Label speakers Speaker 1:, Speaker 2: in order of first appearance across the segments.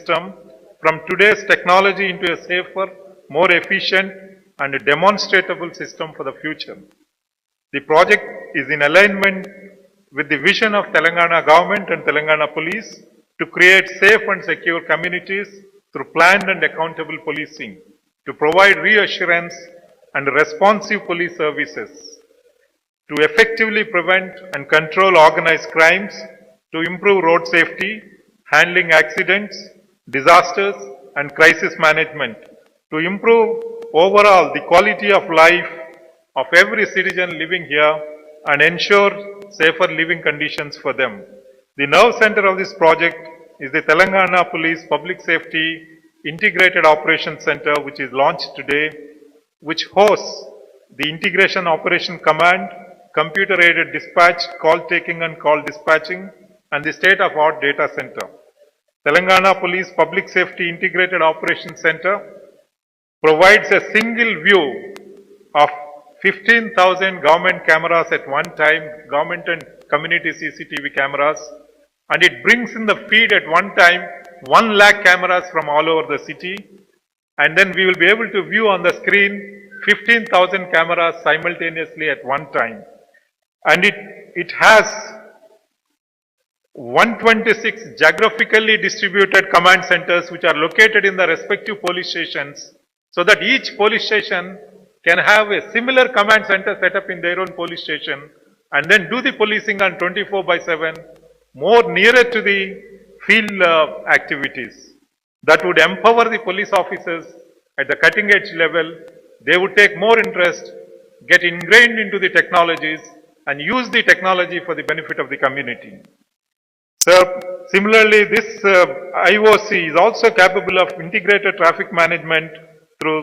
Speaker 1: system from today's technology into a safer, more efficient and demonstrable system for the future. The project is in alignment with the vision of Telangana government and Telangana police to create safe and secure communities through planned and accountable policing, to provide reassurance and responsive police services, to effectively prevent and control organized crimes, to improve road safety, handling accidents, disasters and crisis management, to improve overall the quality of life of every citizen living here and ensure safer living conditions for them. The nerve center of this project is the Telangana Police Public Safety Integrated Operations Center, which is launched today, which hosts the Integration Operation Command, computer-aided dispatch, call taking and call dispatching, and the state-of-art data center. Telangana Police Public Safety Integrated Operations Center provides a single view of 15,000 government cameras at one time, government and community CCTV cameras, and it brings in the feed at one time 1 lakh cameras from all over the city, and then we will be able to view on the screen 15,000 cameras simultaneously at one time. And it has 126 geographically distributed command centers which are located in the respective police stations, so that each police station can have a similar command center set up in their own police station and then do the policing on 24/7, more nearer to the field activities. That would empower the police officers at the cutting edge level. They would take more interest, get ingrained into the technologies and use the technology for the benefit of the community. So, similarly, this IOC is also capable of integrated traffic management through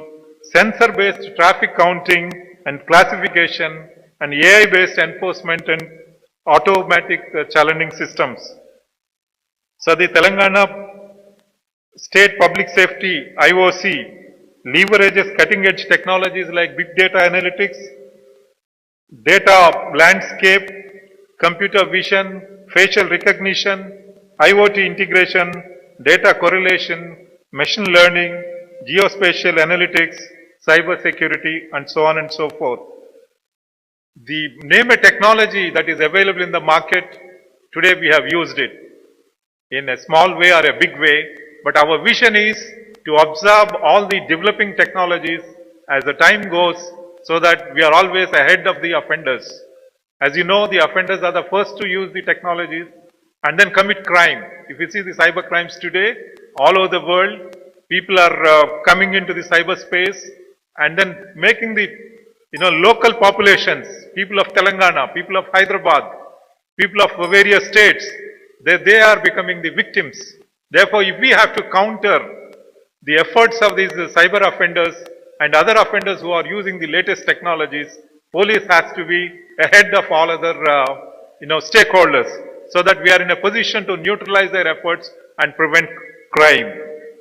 Speaker 1: sensor-based traffic counting and classification and AI-based enforcement and automatic challenging systems. So, the Telangana State Public Safety IOC leverages cutting-edge technologies like big data analytics, data landscape, computer vision, facial recognition, IoT integration, data correlation, machine learning, geospatial analytics, cyber security, and so on and so forth. The name a technology that is available in the market, today we have used it in a small way or a big way, but our vision is to absorb all the developing technologies as the time goes so that we are always ahead of the offenders. As you know, the offenders are the first to use the technologies and then commit crime. If you see the cyber crimes today, all over the world, people are coming into the cyberspace and then making the local populations, people of Telangana, people of Hyderabad, people of various states, they are becoming the victims. Therefore, if we have to counter the efforts of these cyber offenders and other offenders who are using the latest technologies, police has to be ahead of all other stakeholders, so that we are in a position to neutralize their efforts and prevent crime.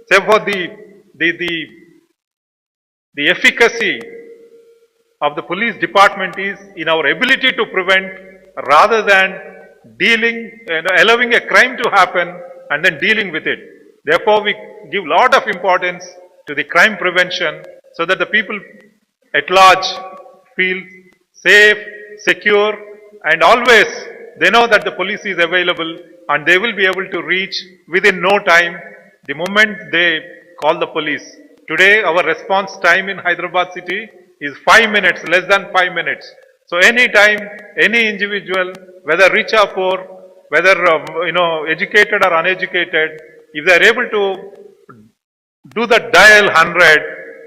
Speaker 1: Therefore, the efficacy of the police department is in our ability to prevent rather than allowing a crime to happen and then dealing with it. Therefore, we give a lot of importance to the crime prevention so that the people at large feel safe, secure, and always they know that the police is available and they will be able to reach within no time the moment they call the police. Today, our response time in Hyderabad city is 5 minutes, less than 5 minutes. So any time, any individual, whether rich or poor, whether educated or uneducated, if they are able to do the dial 100,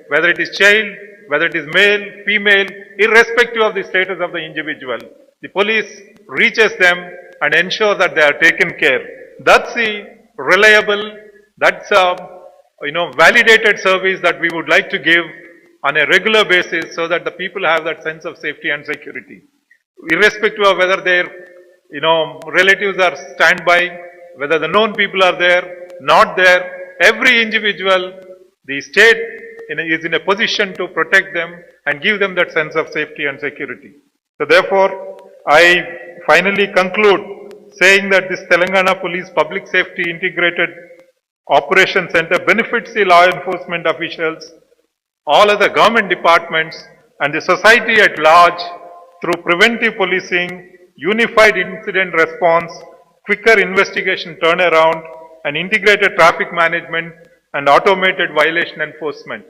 Speaker 1: whether it is child, whether it is male, female, irrespective of the status of the individual, the police reaches them and ensure that they are taken care. That's the reliable, that's validated service that we would like to give on a regular basis so that the people have that sense of safety and security. Irrespective of whether their relatives are standby, whether the known people are there, not there, every individual, the state is in a position to protect them and give them that sense of safety and security. So therefore, I finally conclude saying that this Telangana Police Public Safety Integrated Operation Center benefits the law enforcement officials, all other government departments, and the society at large through preventive policing, unified incident response, quicker investigation turnaround, and integrated traffic management and automated violation enforcement.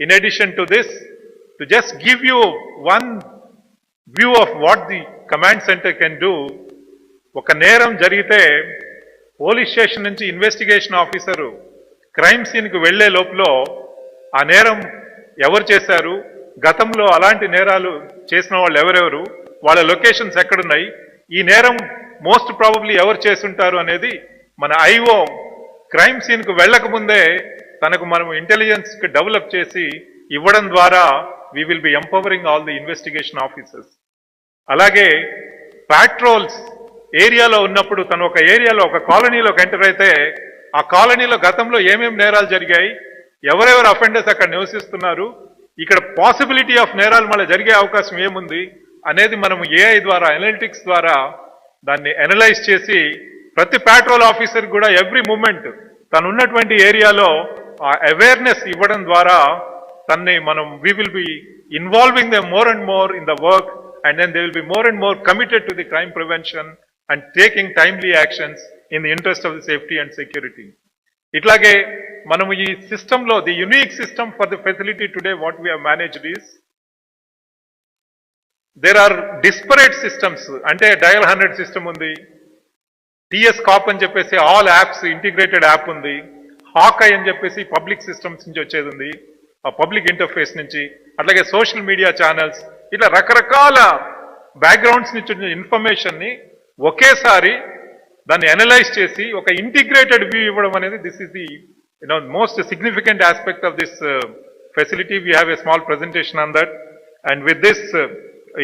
Speaker 1: In addition to this, to just give you one view of what the command center can do, ఒక నేరం జరిగితే police station నుంచి investigation officer crime సీన్కి వెళ్లే లోపల ఆ నేరం ఎవరు చేశారు, గతంలో అలాంటి నేరాలు చేసిన వాళ్ళు ఎవరెవరు, వాళ్ళ లొకేషన్స్ ఎక్కడున్నాయి, ఈ నేరం మోస్ట్ ప్రాబబ్లీ ఎవరు చేసుంటారు అనేది మన ఐఓ క్రైమ్ సీన్కు వెళ్ళకముందే తనకు మనం ఇంటెలిజెన్స్ కి డెవలప్ చేసి ఇవ్వడం ద్వారా we will be empowering all the investigation officers. అలాగే patrols ఏరియాలో ఉన్నప్పుడు తను ఒక ఏరియాలో ఒక కాలనీలోకి ఎంటర్ అయితే ఆ కాలనీలో గతంలో ఏమేమి నేరాలు జరిగాయి, ఎవరెవరు అఫెండర్స్ అక్కడ నివసిస్తున్నారు, ఇక్కడ పాసిబిలిటీ ఆఫ్ నేరాలు మళ్ళీ జరిగే అవకాశం ఏముంది అనేది మనము ఏఐ ద్వారా అనలిటిక్స్ ద్వారా దాన్ని అనలైజ్ చేసి ప్రతి patrol ఆఫీసర్ కూడా ఎవ్రీ మూమెంట్ తను ఉన్నటువంటి ఏరియాలో ఆ అవేర్నెస్ ఇవ్వడం ద్వారా తన్ని మనం we will be involving them more and more in the work, and then they will be more and more committed to the crime prevention and taking timely actions in the interest of the safety and security. ఇట్లాగే మనము ఈ సిస్టంలో the unique system for the facility today what we have managed is there are disparate systems. అంటే dial 100 system ఉంది, TS cap అని చెప్పేసి all apps integrated app ఉంది, హాకై అని చెప్పేసి పబ్లిక్ సిస్టమ్స్ నుంచి వచ్చేది ఉంది, ఆ పబ్లిక్ ఇంటర్ఫేస్ నుంచి, అట్లాగే సోషల్ మీడియా ఛానల్స్, ఇట్లా రకరకాల బ్యాక్గ్రౌండ్స్ నుంచి వచ్చిన ఇన్ఫర్మేషన్ ని ఒకేసారి దాన్ని అనలైజ్ చేసి ఒక ఇంటిగ్రేటెడ్ వ్యూ ఇవ్వడం అనేది this is the most significant aspect of this facility. We have a small presentation on that, and with this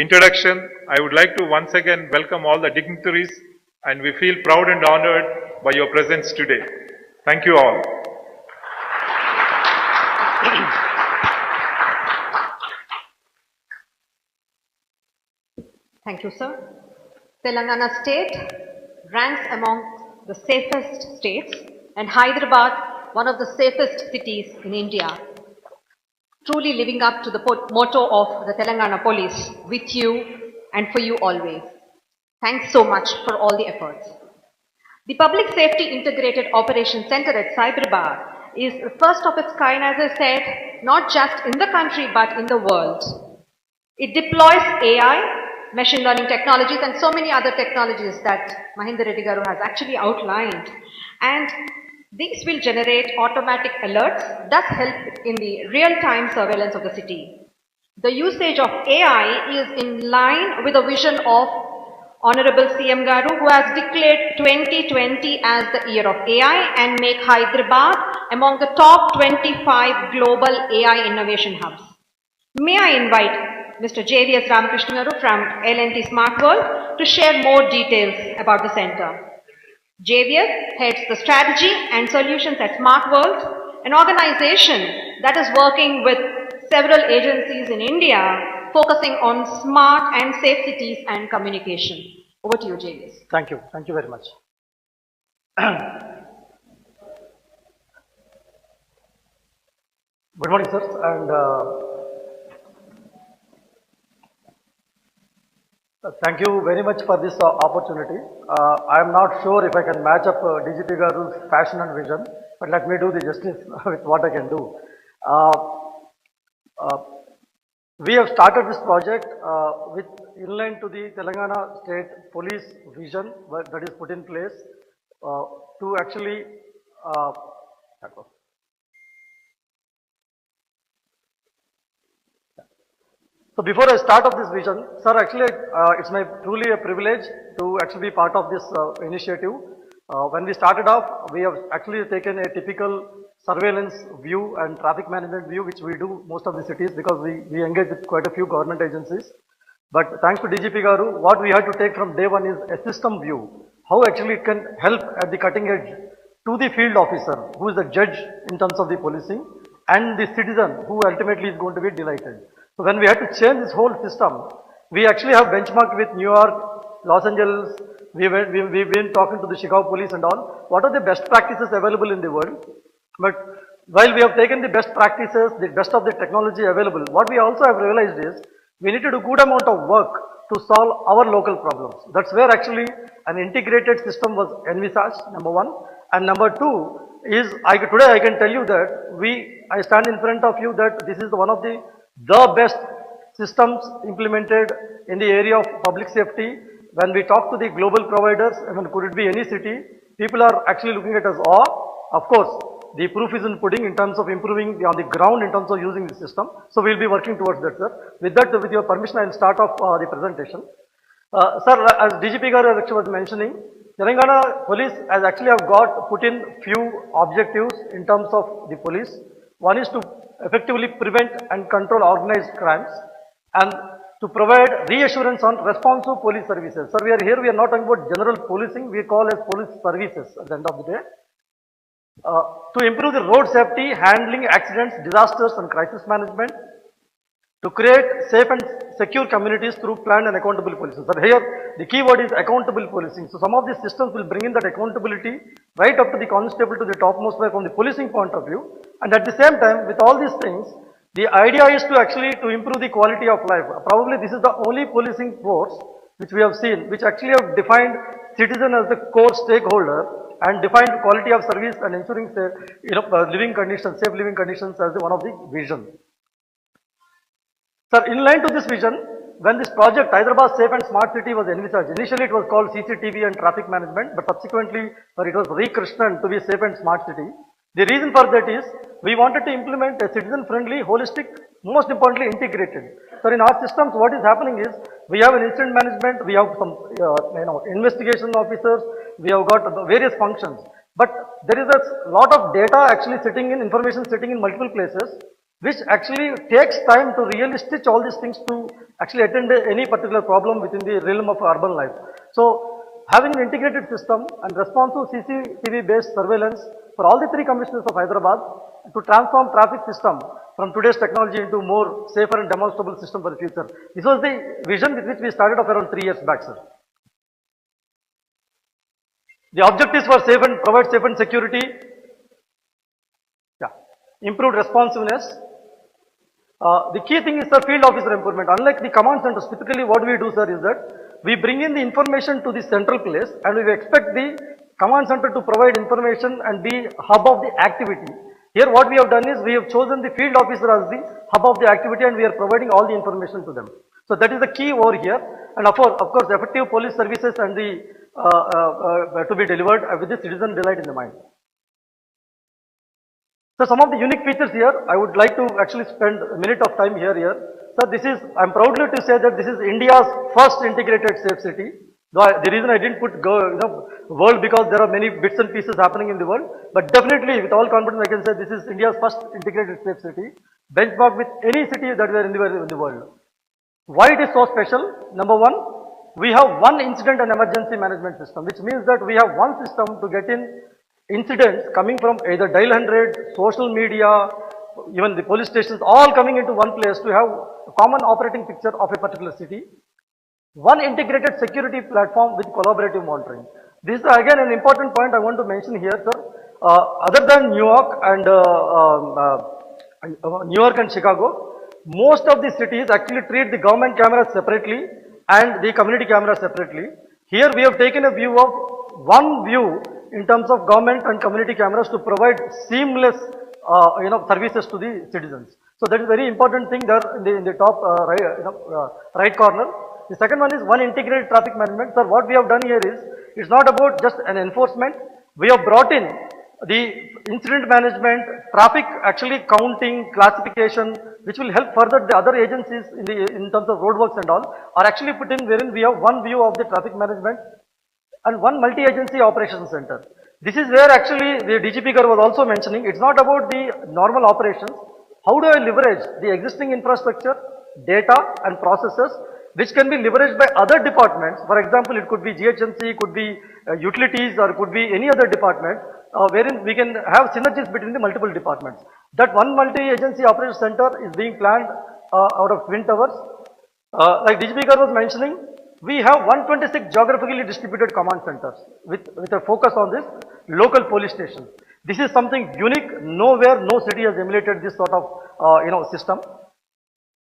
Speaker 1: introduction, I would like to once again welcome all the dignitaries, and we feel proud and honored by your presence today. Thank you all.
Speaker 2: Thank you, sir. Telangana state ranks among the safest states and Hyderabad one of the safest cities in India. Truly living up to the motto of the Telangana police, with you and for you always. Thanks so much for all the efforts. The Public Safety Integrated Operations Center at Hyderabad is the first of its kind, as I said, not just in the country but in the world. It deploys AI, machine learning technologies and so many other technologies that Mahendra Reddy Garu has actually outlined. And these will generate automatic alerts that help in the real-time surveillance of the city. The usage of AI is in line with the vision of Honorable CM Garu, who has declared 2020 as the year of AI and make Hyderabad among the top 25 global AI innovation hubs. May I invite Mr. JVS Ramakrishna Garu from L&T Smart World to share more details about the center. JVS heads the strategy and solutions at Smart World, an organization that is working with several agencies in India focusing on smart and safe cities and communication. Over to you, JVS.
Speaker 3: Thank you. Thank you very much. Good morning, sir. And thank you very much for this opportunity. I am not sure if I can match up DGP Garu's passion and vision, but let me do the justice with what I can do. We have started this project with inline to the Telangana State Police vision that is put in place to actually So before I start off this vision, sir, actually it's my truly a privilege to actually be part of this initiative. When we started off, we have actually taken a typical surveillance view and traffic management view, which we do most of the cities because we engage with quite a few government agencies. But thanks to DGP Garu, what we had to take from day one is a system view, how actually it can help at the cutting edge to the field officer, who is the judge in terms of the policing, and the citizen who ultimately is going to be delighted. So when we had to change this whole system, we actually have benchmarked with New York, Los Angeles, we've been talking to the Chicago police and all. What are the best practices available in the world? But while we have taken the best practices, the best of the technology available, what we also have realized is we need to do good amount of work to solve our local problems. That's where actually an integrated system was envisaged, number one. And number two is, today I can tell you that I stand in front of you that this is one of the best systems implemented in the area of public safety. When we talk to the global providers, I mean, could it be any city, people are actually looking at us awe. Of course, the proof is in pudding in terms of improving on the ground in terms of using the system. So we'll be working towards that, sir. With that, with your permission, I'll start off the presentation. Sir, as DGP Garu was mentioning, Telangana police has actually put in few objectives in terms of the police. One is to effectively prevent and control organized crimes and to provide reassurance on responsive police services. Sir, we are not talking about general policing, we call as police services at the end of the day. To improve the road safety, handling accidents, disasters and crisis management, to create safe and secure communities through planned and accountable policing. So here the key word is accountable policing. So some of these systems will bring in that accountability right up to the constable to the topmost way from the policing point of view. And at the same time, with all these things, the idea is to actually to improve the quality of life. Probably this is the only policing force which we have seen, which actually have defined citizen as the core stakeholder and defined quality of service and ensuring living conditions, safe living conditions as one of the vision. Sir, in line to this vision, when this project Hyderabad Safe and Smart City was envisaged, initially it was called CCTV and traffic management, but subsequently it was re-christened to be Safe and Smart City. The reason for that is we wanted to implement a citizen-friendly, holistic, most importantly integrated. So in our systems, what is happening is we have an incident management, we have some investigation officers, we have got various functions. But there is a lot of data actually information sitting in multiple places, which actually takes time to really stitch all these things to actually attend any particular problem within the realm of urban life. So having an integrated system and responsive CCTV-based surveillance for all the three commissioners of Hyderabad to transform traffic system from today's technology into more safer and demonstrable system for the future. This was the vision with which we started off around 3 years back, sir. The objectives were provide safe and security, improved responsiveness. The key thing is, sir, field officer empowerment. Unlike the command centers, typically what we do, sir, is that we bring in the information to the central place and we expect the command center to provide information and be hub of the activity. Here what we have done is we have chosen the field officer as the hub of the activity and we are providing all the information to them. So that is the key over here. And of course, effective police services and the to be delivered with the citizen delight in the mind. So some of the unique features here, I would like to actually spend a minute of time here. So this is, I'm proudly to say that this is India's first integrated safe city. The reason I didn't put world because there are many bits and pieces happening in the world, but definitely with all confidence I can say this is India's first integrated safe city, benchmark with any city that we are in the world. Why it is so special? Number one, we have one incident and emergency management system, which means that we have one system to get in incidents coming from either dial 100, social media, even the police stations, all coming into one place to have a common operating picture of a particular city. One integrated security platform with collaborative monitoring. This is again an important point I want to mention here, sir. Other than New York and Chicago, most of the cities actually treat the government cameras separately and the community cameras separately. Here we have taken a view of one view in terms of government and community cameras to provide seamless services to the citizens. So that is very important thing there in the top right corner. The second one is one integrated traffic management. Sir, what we have done here is, it's not about just an enforcement. We have brought in the incident management, traffic actually counting, classification, which will help further the other agencies in terms of roadworks and all, are actually put in wherein we have one view of the traffic management and one multi-agency operations center. This is where actually the DGP Garu was also mentioning, it's not about the normal operations. How do I leverage the existing infrastructure, data and processes which can be leveraged by other departments? For example, it could be GHMC, could be utilities, or could be any other department, wherein we can have synergies between the multiple departments. That one multi-agency operations center is being planned out of Twin Towers. Like DGP Garu was mentioning, We have 126 geographically distributed command centers with a focus on this local police station. This is something unique. Nowhere, no city has emulated this sort of system.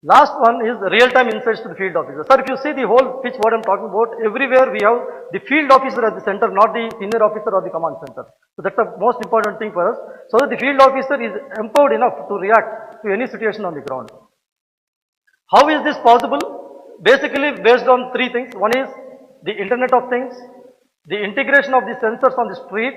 Speaker 3: Last one is real-time insights to the field officer. Sir, if you see the whole pitch what I'm talking about, everywhere we have the field officer at the center, not the senior officer or the command center. So that's the most important thing for us, so that the field officer is empowered enough to react to any situation on the ground. How is this possible? Basically based on three things. One is the Internet of Things, the integration of the sensors on the street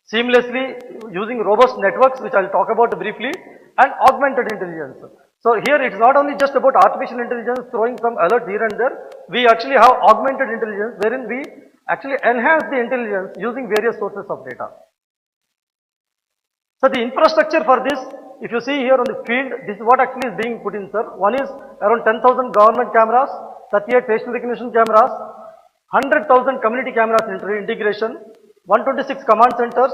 Speaker 3: seamlessly using robust networks, which I'll talk about briefly, and augmented intelligence. So here it's not only just about artificial intelligence throwing some alerts here and there, we actually have augmented intelligence wherein we actually enhance the intelligence using various sources of data. So the infrastructure for this, if you see here on the field, this is what actually is being put in, sir. One is around 10,000 government cameras, 38 facial recognition cameras, 100,000 community cameras integration, 126 command centers.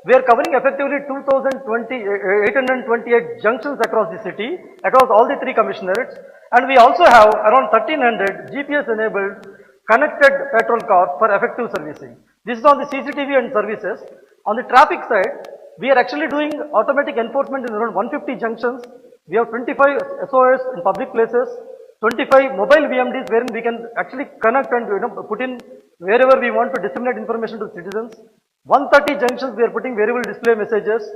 Speaker 3: We are covering effectively 828 junctions across the city, across all the three commissionerates, and we also have around 1300 GPS enabled connected petrol cars for effective servicing. This is on the CCTV and services. On the traffic side, we are actually doing automatic enforcement in around 150 junctions. We have 25 SOS in public places, 25 mobile VMDs wherein we can actually connect and put in wherever we want to disseminate information to citizens. 130 junctions we are putting variable display messages,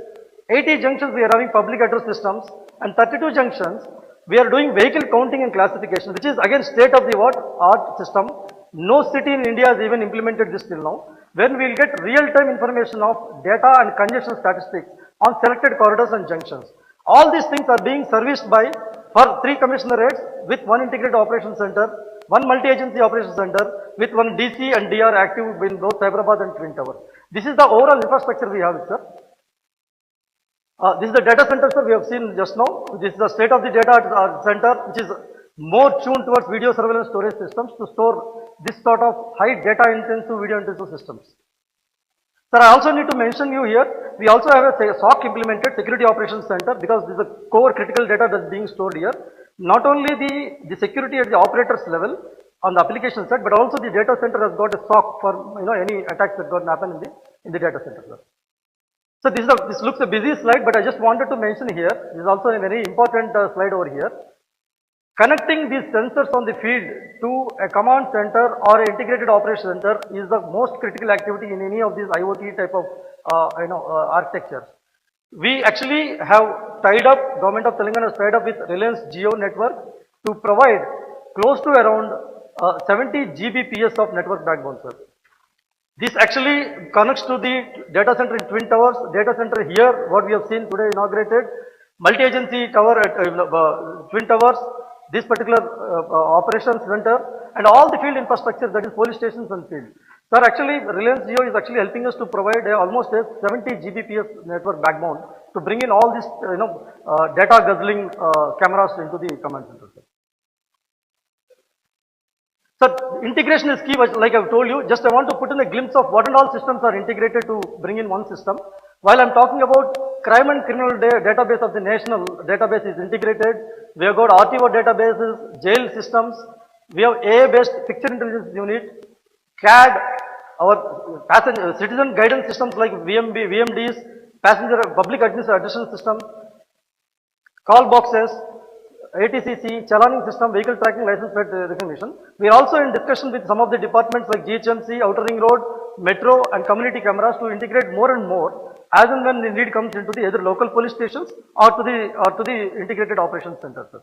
Speaker 3: 80 junctions we are having public address systems, and 32 junctions we are doing vehicle counting and classification, which is again state of the art system. No city in India has even implemented this till now, when we will get real-time information of data and congestion statistics on selected corridors and junctions. All these things are being serviced by for 3 commissionerates with 1 integrated operations center, 1 multi-agency operations center with 1 DC and DR active in both Hyderabad and Twin Tower. This is the overall infrastructure we have, sir. This is the data center, sir, we have seen just now. This is the state of the data center, which is more tuned towards video surveillance storage systems to store this sort of high data intensive, video intensive systems. Sir, I also need to mention you here, we also have a SOC implemented security operations center, because this is a core critical data that's being stored here. Not only the security at the operators level on the application side, but also the data center has got a SOC for any attacks that got happen in the data center, sir. So this looks a busy slide, but I just wanted to mention here, this is also a very important slide over here. Connecting these sensors on the field to a command center or an integrated operation center is the most critical activity in any of these IoT type of architectures. We actually have tied up, Government of Telangana has tied up with Reliance Jio network to provide close to around 70 Gbps of network backbone, sir. This actually connects to the data center in Twin Towers, data center here, what we have seen today inaugurated, multi-agency tower at Twin Towers, this particular operations center, and all the field infrastructure, that is police stations and field. Sir, actually Reliance Jio is actually helping us to provide almost a 70 Gbps network backbone to bring in all these data guzzling cameras into the command center. So integration is key, like I've told you. Just I want to put in a glimpse of what and all systems are integrated to bring in one system. While I'm talking about crime and criminal database of the national database is integrated. We have got RTO databases, jail systems. We have AI-based picture intelligence unit, CAD, our passenger citizen guidance systems like VMDs, passenger public administration system, call boxes, ATCC, chalaning system, vehicle tracking, license plate recognition. We are also in discussion with some of the departments like GHMC, Outer Ring Road, Metro and community cameras to integrate more and more as and when the need comes into the either local police stations or to the integrated operations center, sir.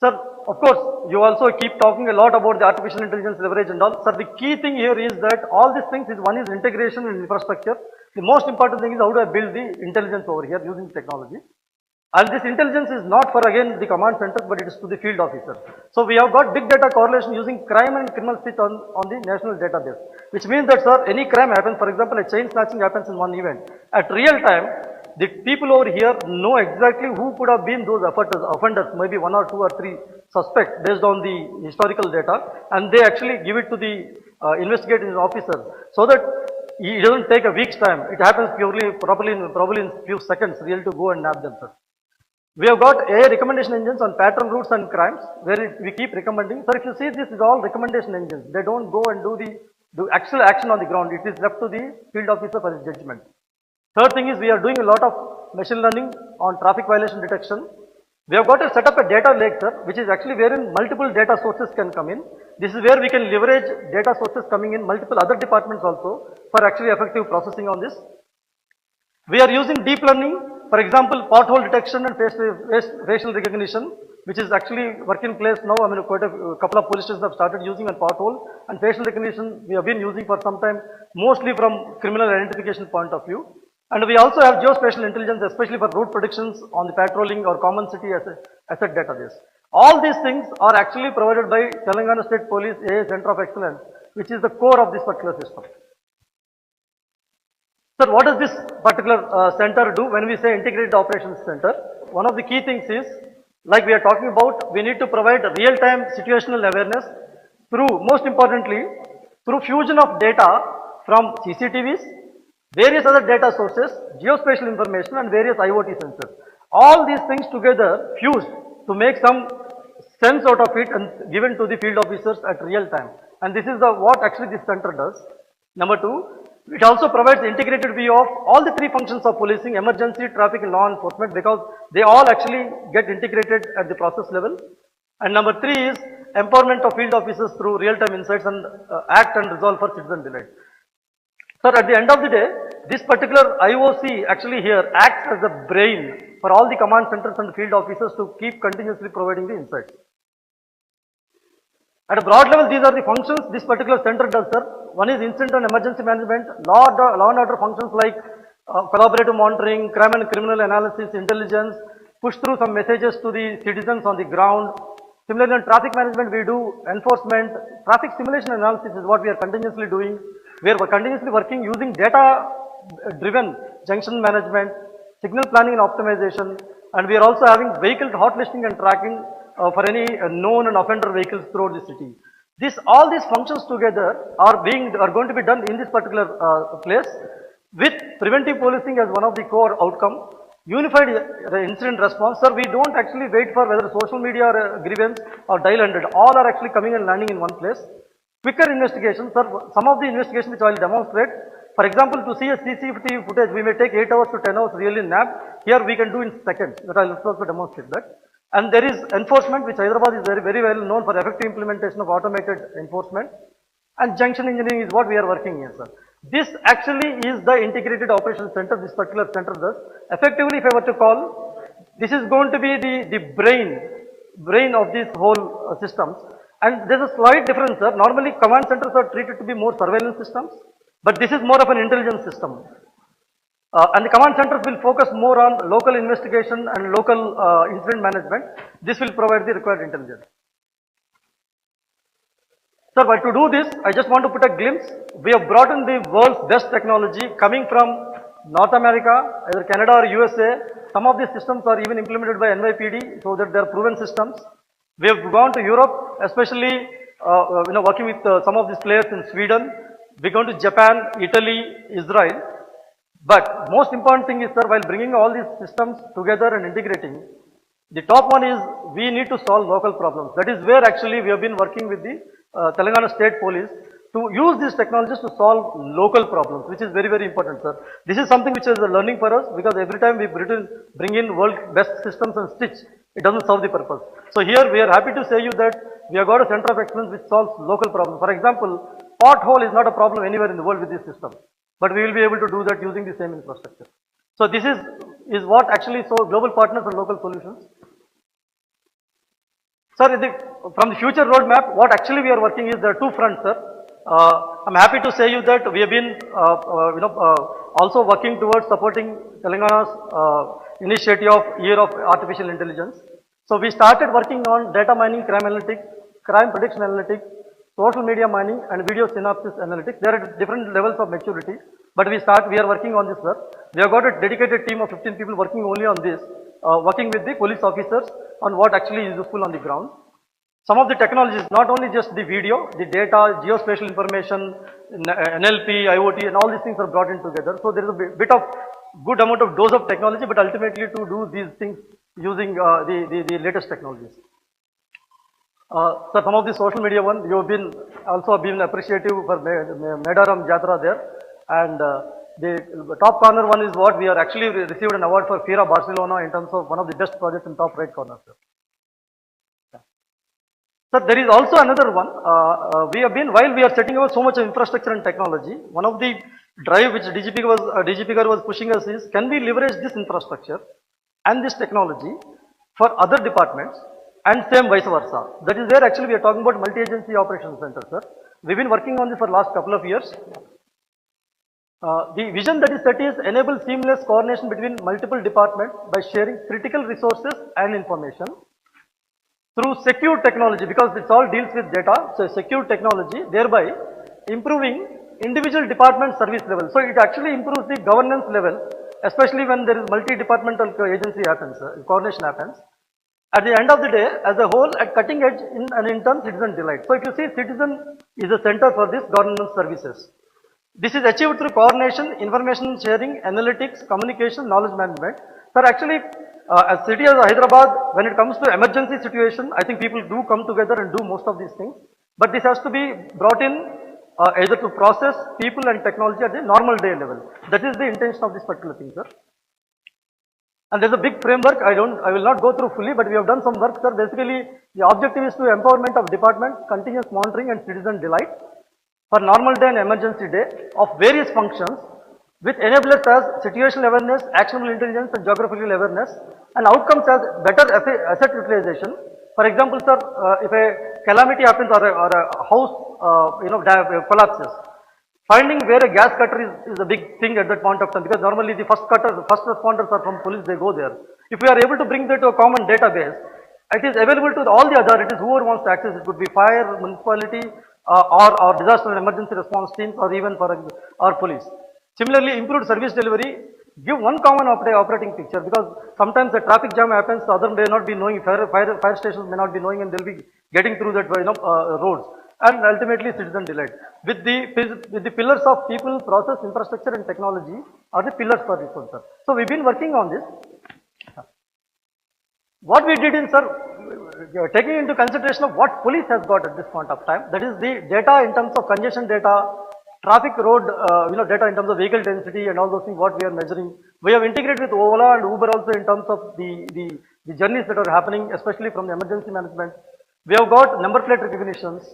Speaker 3: Sir, of course, you also keep talking a lot about the artificial intelligence leverage and all. Sir, the key thing here is that all these things is one is integration and infrastructure. The most important thing is how do I build the intelligence over here using technology. And this intelligence is not for again the command center, but it is to the field officer. So we have got big data correlation using crime and criminal speech on the national database, which means that, sir, any crime happens, for example, a chain snatching happens in one event. At real time, the people over here know exactly who could have been those offenders, maybe 1 or 2 or 3 suspects based on the historical data, and they actually give it to the investigating officer so that it doesn't take a week's time. It happens probably in few seconds, really, to go and nab them, sir. We have got AI recommendation engines on pattern routes and crimes where we keep recommending. So if you see, this is all recommendation engines. They don't go and do actual action on the ground. It is left to the field officer for his judgment. Third thing is we are doing a lot of machine learning on traffic violation detection. We have got to set up a data lake, sir, which is actually wherein multiple data sources can come in. This is where we can leverage data sources coming in multiple other departments also for actually effective processing on this. We are using deep learning, for example, pothole detection and facial recognition, which is actually work in place now. I mean, quite a couple of police stations have started using a pothole, and facial recognition we have been using for some time, mostly from criminal identification point of view. And we also have geospatial intelligence, especially for route predictions on the patrolling or common city asset database. All these things are actually provided by Telangana State Police AI Center of Excellence, which is the core of this particular system. Sir, what does this particular center do when we say integrated operations center? One of the key things is, like we are talking about, we need to provide real-time situational awareness through, most importantly, through fusion of data from CCTVs, various other data sources, geospatial information and various IoT sensors. All these things together fused to make some sense out of it and given to the field officers at real time. And this is what actually this center does. Number two, it also provides integrated view of all the three functions of policing: emergency, traffic and law enforcement, because they all actually get integrated at the process level. And number three is empowerment of field officers through real-time insights and act and resolve for citizen delight. So at the end of the day, this particular IOC actually here acts as the brain for all the command centers and field officers to keep continuously providing the insights. At a broad level, these are the functions this particular center does, sir. One is instant and emergency management, law and order functions like collaborative monitoring, crime and criminal analysis, intelligence, push through some messages to the citizens on the ground. Similarly, in traffic management, we do enforcement. Traffic simulation analysis is what we are continuously doing. We are continuously working using data-driven junction management, signal planning and optimization, and we are also having vehicle hot listing and tracking for any known and offender vehicles throughout the city. All these functions together are going to be done in this particular place with preventive policing as one of the core outcome. Unified incident response, sir, we don't actually wait for whether social media or grievance or dial 100. All are actually coming and landing in one place. Quicker investigation, sir, some of the investigation which I will demonstrate. For example, to see a CCTV footage, we may take 8 hours to 10 hours really in NAB. Here we can do in seconds, but I will also demonstrate that. And there is enforcement, which Hyderabad is very well known for effective implementation of automated enforcement. And junction engineering is what we are working in, sir. This actually is the integrated operations center, this particular center does. Effectively, if I were to call, this is going to be the brain of these whole systems. And there's a slight difference, sir. Normally, command centers are treated to be more surveillance systems, but this is more of an intelligence system. And the command centers will focus more on local investigation and local incident management. This will provide the required intelligence. Sir, but to do this, I just want to put a glimpse. We have brought in the world's best technology coming from North America, either Canada or USA. Some of these systems are even implemented by NYPD, so that they are proven systems. We have gone to Europe, especially working with some of these players in Sweden. We're going to Japan, Italy, Israel. But most important thing is, sir, while bringing all these systems together and integrating, the top one is we need to solve local problems. That is where actually we have been working with the Telangana State Police to use these technologies to solve local problems, which is very important, sir. This is something which is a learning for us, because every time we bring in world best systems and stitch, it doesn't serve the purpose. So here we are happy to say you that we have got a center of excellence which solves local problems. For example, pothole is not a problem anywhere in the world with this system, but we will be able to do that using the same infrastructure. So this is what actually solves global partners and local solutions. Sir, from the future roadmap, what actually we are working is there are two fronts, sir. I'm happy to say you that we have been also working towards supporting Telangana's initiative of Year of Artificial Intelligence. So we started working on data mining, crime analytics, crime prediction analytics, social media mining and video synopsis analytics. There are different levels of maturity, but we are working on this, sir. We have got a dedicated team of 15 people working only on this, working with the police officers on what actually is useful on the ground. Some of the technologies, not only just the video, the data, geospatial information, NLP, IoT, and all these things are brought in together. So there is a bit of good amount of dose of technology, but ultimately to do these things using the latest technologies. So some of the social media one, you have been also been appreciative for Medaram Jatra there, and the top corner one is what we are actually received an award for FIRA Barcelona in terms of one of the best projects in top right corner. Sir. Sir, there is also another one. We have been, while we are setting up so much infrastructure and technology, one of the drive which DGP was pushing us is, can we leverage this infrastructure and this technology for other departments and same vice versa. That is where actually we are talking about multi-agency operations center, sir. We've been working on this for last couple of years. The vision that is set is enable seamless coordination between multiple departments by sharing critical resources and information through secure technology, because it all deals with data. So secure technology, thereby improving individual department service level. So it actually improves the governance level, especially when there is multi-departmental agency happens, coordination happens. At the end of the day, as a whole, at cutting edge and in turn citizen delight. So if you see, citizen is a center for this governance services. This is achieved through coordination, information sharing, analytics, communication, knowledge management. Sir, actually, as city as Hyderabad, when it comes to emergency situation, I think people do come together and do most of these things. But this has to be brought in either to process people and technology at the normal day level. That is the intention of this particular thing, sir. And there's a big framework. I will not go through fully, but we have done some work, sir. Basically, the objective is to empowerment of department, continuous monitoring and citizen delight for normal day and emergency day of various functions with enablers as situational awareness, actionable intelligence and geographical awareness, and outcomes as better asset utilization. For example, sir, if a calamity happens or a house collapses, finding where a gas cutter is a big thing at that point of time, because normally the first responders are from police, they go there. If we are able to bring that to a common database, it is available to all the authorities, whoever wants to access it. Could be fire, municipality, or disaster and emergency response teams, or even for our police. Similarly, improved service delivery, give one common operating picture, because sometimes a traffic jam happens, the other may not be knowing, fire stations may not be knowing, and they'll be getting through that roads. And ultimately citizen delight. With the pillars of people, process, infrastructure and technology are the pillars for this one, sir. So we've been working on this. What we did in, sir, taking into consideration of what police has got at this point of time, that is the data in terms of congestion data, traffic road, data in terms of vehicle density and all those things, what we are measuring. We have integrated with Ola and Uber also in terms of the journeys that are happening, especially from the emergency management. We have got number plate recognitions,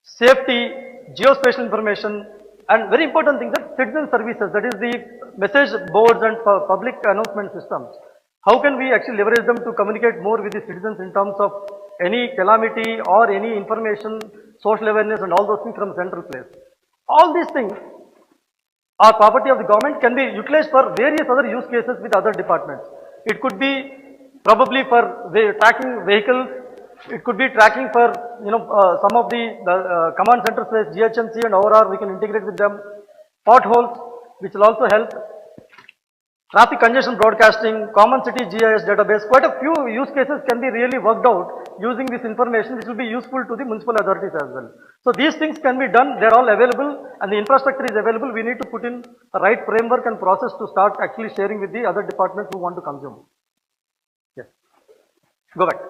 Speaker 3: safety, geospatial information, and very important thing, that citizen services, that is the message boards and public announcement systems. How can we actually leverage them to communicate more with the citizens in terms of any calamity or any information, social awareness and all those things from central place. All these things are property of the government, can be utilized for various other use cases with other departments. It could be probably for tracking vehicles. It could be tracking for some of the command centers like GHMC and ORR, we can integrate with them. Potholes, which will also help. Traffic congestion broadcasting, common city GIS database. Quite a few use cases can be really worked out using this information, which will be useful to the municipal authorities as well. So these things can be done, they are all available and the infrastructure is available. We need to put in the right framework and process to start actually sharing with the other departments who want to consume. Yes. Go back.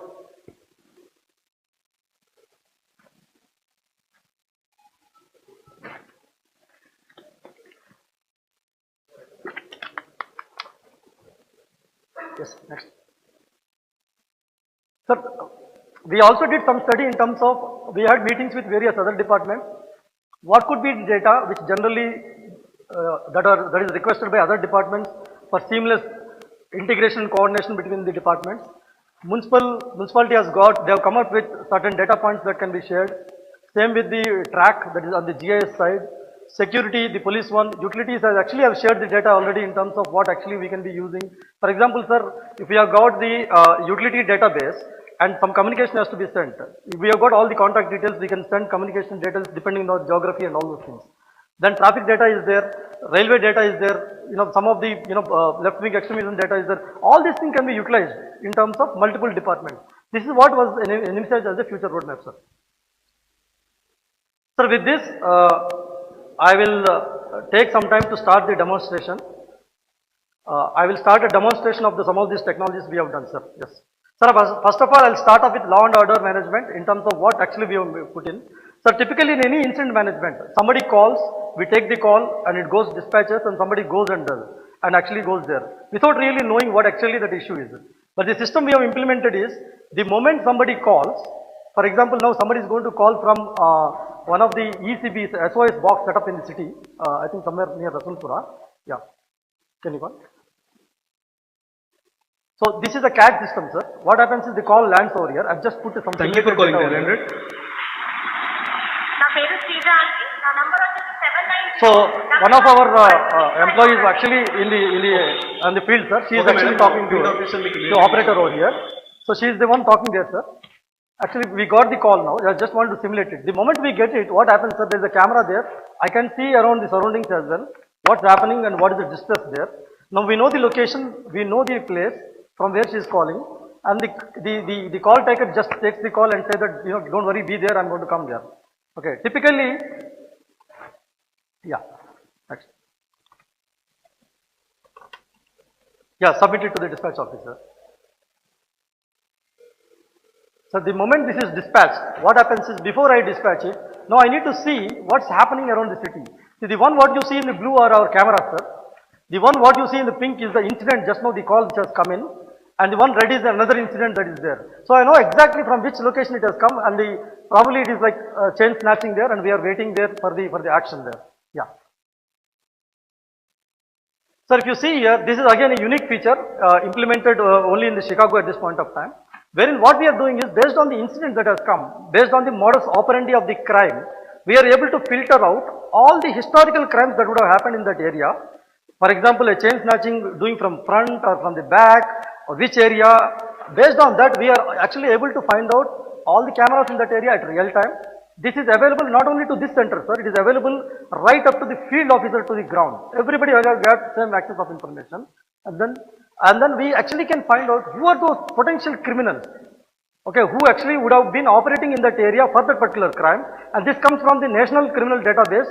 Speaker 3: Yes, next. Sir, we also did some study in terms of, we had meetings with various other departments. What could be data which generally that is requested by other departments for seamless integration and coordination between the departments. Municipality has got, they have come up with certain data points that can be shared. Same with the track, that is on the GIS side. Security, the police one, utilities has actually have shared the data already in terms of what actually we can be using. For example, sir, if we have got the utility database and some communication has to be sent, if we have got all the contact details, we can send communication details depending on geography and all those things. Then traffic data is there, railway data is there, some of the left-wing extremism data is there. All these things can be utilized in terms of multiple departments. This is what was envisaged as a future roadmap, sir. Sir, with this, I will take some time to start the demonstration. I will start a demonstration of some of these technologies we have done, sir. Yes. Sir, first of all, I'll start off with law and order management in terms of what actually we have put in. So typically in any incident management, somebody calls, we take the call and it goes dispatches and somebody goes and does and actually goes there without really knowing what actually that issue is. But the system we have implemented is the moment somebody calls, for example, now somebody is going to call from one of the ECBs, SOS box set up in the city, I think somewhere near Rasulpura. Yeah. Can you call? So this is a CAD system, sir. What happens is the call lands over here. I've just put some.
Speaker 4: Thank you for calling 900.
Speaker 3: So one of our employees actually on the field, sir. She is actually talking to the operator over here. So she is the one talking there, sir. Actually, we got the call now. I just want to simulate it. The moment we get it, what happens, sir? There is a camera there. I can see around the surroundings as well. What's happening and what is the distress there. Now we know the location. We know the place from where she is calling, and the call taker just takes the call and says that, don't worry, be there, I'm going to come there. Okay, typically, yeah, next. Yeah, submit it to the dispatch officer. So the moment this is dispatched, what happens is before I dispatch it, now I need to see what's happening around the city. See, the one what you see in the blue are our cameras, sir. The one what you see in the pink is the incident, just now the call which has come in. And the one red is another incident that is there. So I know exactly from which location it has come, and probably it is like chain snatching there, and we are waiting there for the action there. Yeah. So if you see here, this is again a unique feature implemented only in the Chicago at this point of time, wherein what we are doing is based on the incident that has come, based on the modus operandi of the crime, we are able to filter out all the historical crimes that would have happened in that area. For example, a chain snatching doing from front or from the back, or which area. Based on that, we are actually able to find out all the cameras in that area at real time. This is available not only to this center, sir, it is available right up to the field officer to the ground. Everybody has got same access of information, and then we actually can find out who are those potential criminals, okay, who actually would have been operating in that area for that particular crime, and this comes from the National Criminal Database,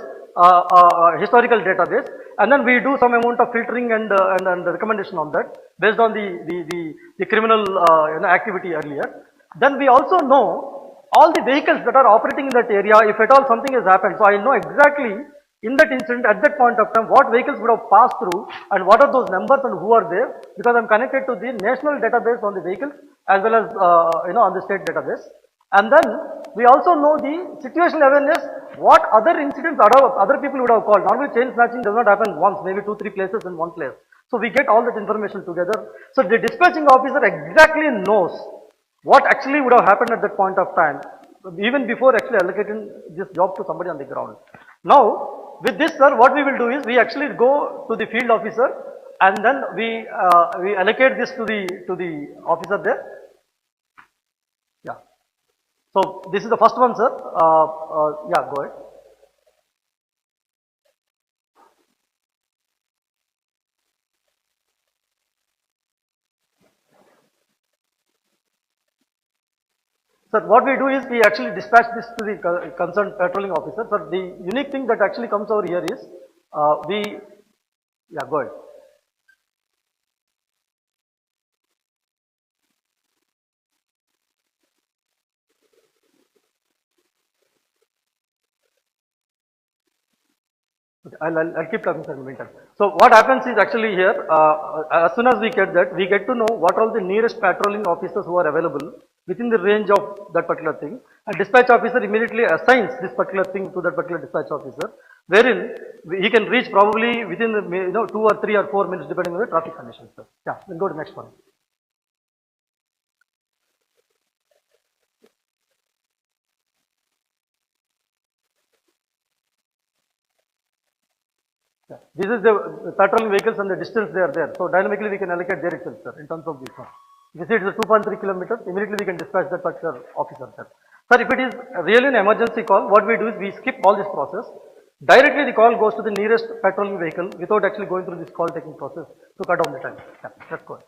Speaker 3: historical database, and then we do some amount of filtering and recommendation on that based on the criminal activity earlier. Then we also know all the vehicles that are operating in that area, if at all something has happened. So I know exactly in that incident at that point of time what vehicles would have passed through and what are those numbers and who are there, because I'm connected to the national database on the vehicles as well as on the state database. And then we also know the situational awareness, what other incidents other people would have called. Normally chain snatching does not happen once, maybe 2-3 places in one place. So we get all that information together. So the dispatching officer exactly knows what actually would have happened at that point of time, even before actually allocating this job to somebody on the ground. Now, with this, sir, what we will do is we actually go to the field officer and then we allocate this to the officer there. Yeah. So this is the first one, sir. Yeah, go ahead. Sir, what we do is we actually dispatch this to the concerned patrolling officer. Sir, the unique thing that actually comes over here is yeah, go ahead. Okay, I'll keep talking, sir, in the meantime. So what happens is actually here, as soon as we get that, we get to know what all the nearest patrolling officers who are available within the range of that particular thing, and dispatch officer immediately assigns this particular thing to that particular dispatch officer, wherein he can reach probably within the 2 or 3 or 4 minutes depending on the traffic conditions, sir. Yeah, we'll go to the next one. Yeah. This is the patrolling vehicles and the distance they are there. So dynamically we can allocate there itself, sir, in terms of this one. If you see it is 2.3 kilometers, immediately we can dispatch that particular officer, sir. Sir, if it is really an emergency call, what we do is we skip all this process. Directly the call goes to the nearest patrolling vehicle without actually going through this call taking process to cut down the time. Yeah, that's good.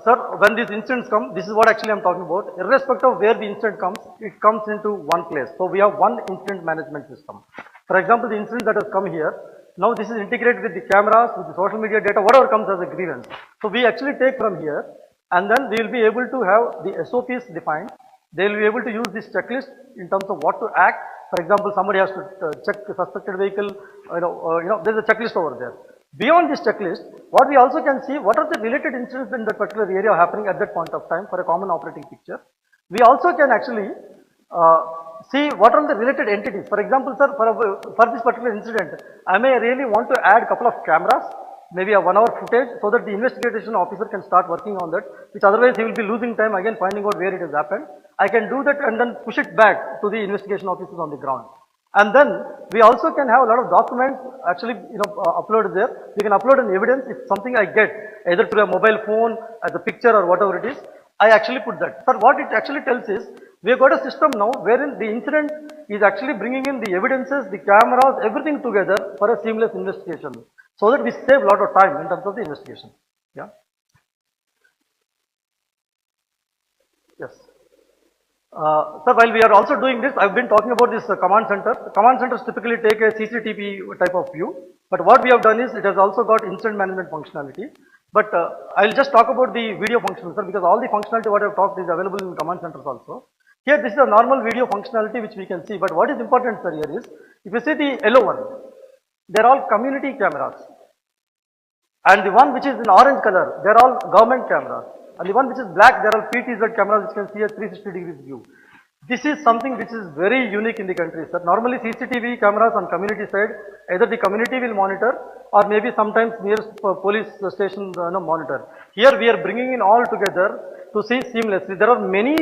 Speaker 3: Sir, when these incidents come, this is what actually I'm talking about. Irrespective of where the incident comes, it comes into one place. So we have one incident management system. For example, the incident that has come here, now this is integrated with the cameras, with the social media data, whatever comes as a grievance. So we actually take from here, and then we will be able to have the SOPs defined. They will be able to use this checklist in terms of what to act. For example, somebody has to check the suspected vehicle, there's a checklist over there. Beyond this checklist, what we also can see, what are the related incidents in that particular area happening at that point of time for a common operating picture. We also can actually see what are the related entities. For example, sir, for this particular incident, I may really want to add a couple of cameras, maybe a 1 hour footage, so that the investigation officer can start working on that, which otherwise he will be losing time again finding out where it has happened. I can do that and then push it back to the investigation officers on the ground. And then we also can have a lot of documents actually uploaded there. We can upload an evidence if something I get either through a mobile phone, as a picture or whatever it is. I actually put that. Sir, what it actually tells is, we have got a system now wherein the incident is actually bringing in the evidences, the cameras, everything together for a seamless investigation, so that we save a lot of time in terms of the investigation. Yeah. Yes. Sir, while we are also doing this, I've been talking about this command center. The command centers typically take a CCTV type of view, but what we have done is it has also got incident management functionality. But I'll just talk about the video function, sir, because all the functionality what I've talked is available in command centers also. Here, this is a normal video functionality which we can see, but what is important, sir, here is, if you see the yellow one, they're all community cameras. And the one which is in orange color, they're all government cameras. And the one which is black, they're all PTZ cameras which can see a 360 degrees view. This is something which is very unique in the country, sir. Normally CCTV cameras on community side, either the community will monitor or maybe sometimes nearest police station monitor. Here we are bringing in all together to see seamlessly. There are many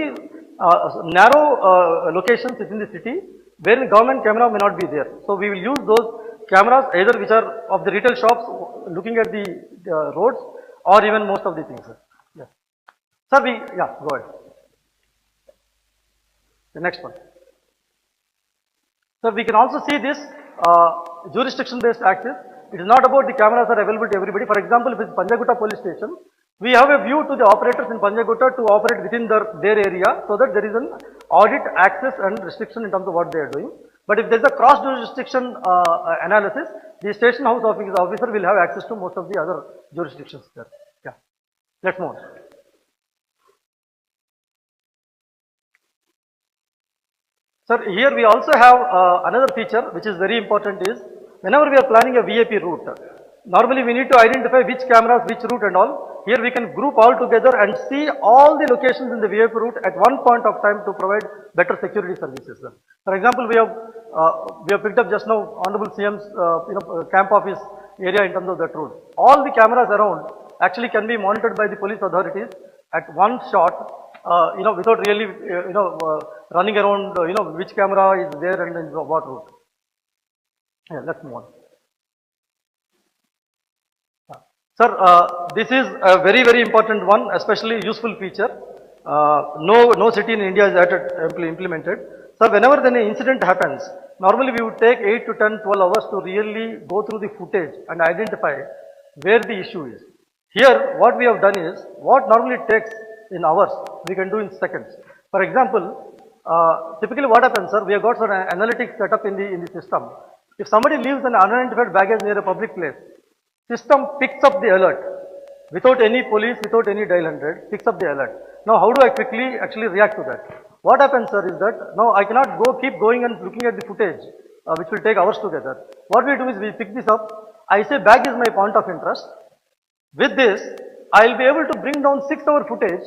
Speaker 3: narrow locations within the city where the government camera may not be there. So we will use those cameras either which are of the retail shops looking at the roads or even most of the things, sir. Yeah. Sir, go ahead. The next one. So we can also see this jurisdiction based access. It is not about the cameras are available to everybody. For example, if it's Panjagutta police station, we have a view to the operators in Panjagutta to operate within their area, so that there is an audit access and restriction in terms of what they are doing. But if there is a cross jurisdiction analysis, the station house officer will have access to most of the other jurisdictions there. Yeah. Let's move on. Sir, here we also have another feature which is very important is, whenever we are planning a VIP route, normally we need to identify which cameras, which route and all. Here we can group all together and see all the locations in the VIP route at one point of time to provide better security services. Sir. For example, we have picked up just now Honorable CM's camp office area in terms of that route. All the cameras around actually can be monitored by the police authorities at one shot. Without really, running around, which camera is there and in what route. Yeah, let's move on. Sir, this is a very, very important one, especially useful feature. No city in India is yet implemented. So whenever then an incident happens, normally we would take 8 to 10, 12 hours to really go through the footage and identify where the issue is. Here, what we have done is, what normally takes in hours, we can do in seconds. For example, typically what happens, sir, we have got some analytics set up in the system. If somebody leaves an unidentified baggage near a public place, system picks up the alert without any police, without any dial 100, picks up the alert. Now, how do I quickly actually react to that? What happens, sir, is that now I cannot keep going and looking at the footage, which will take hours together. What we do is we pick this up. I say bag is my point of interest. With this, I will be able to bring down 6-hour footage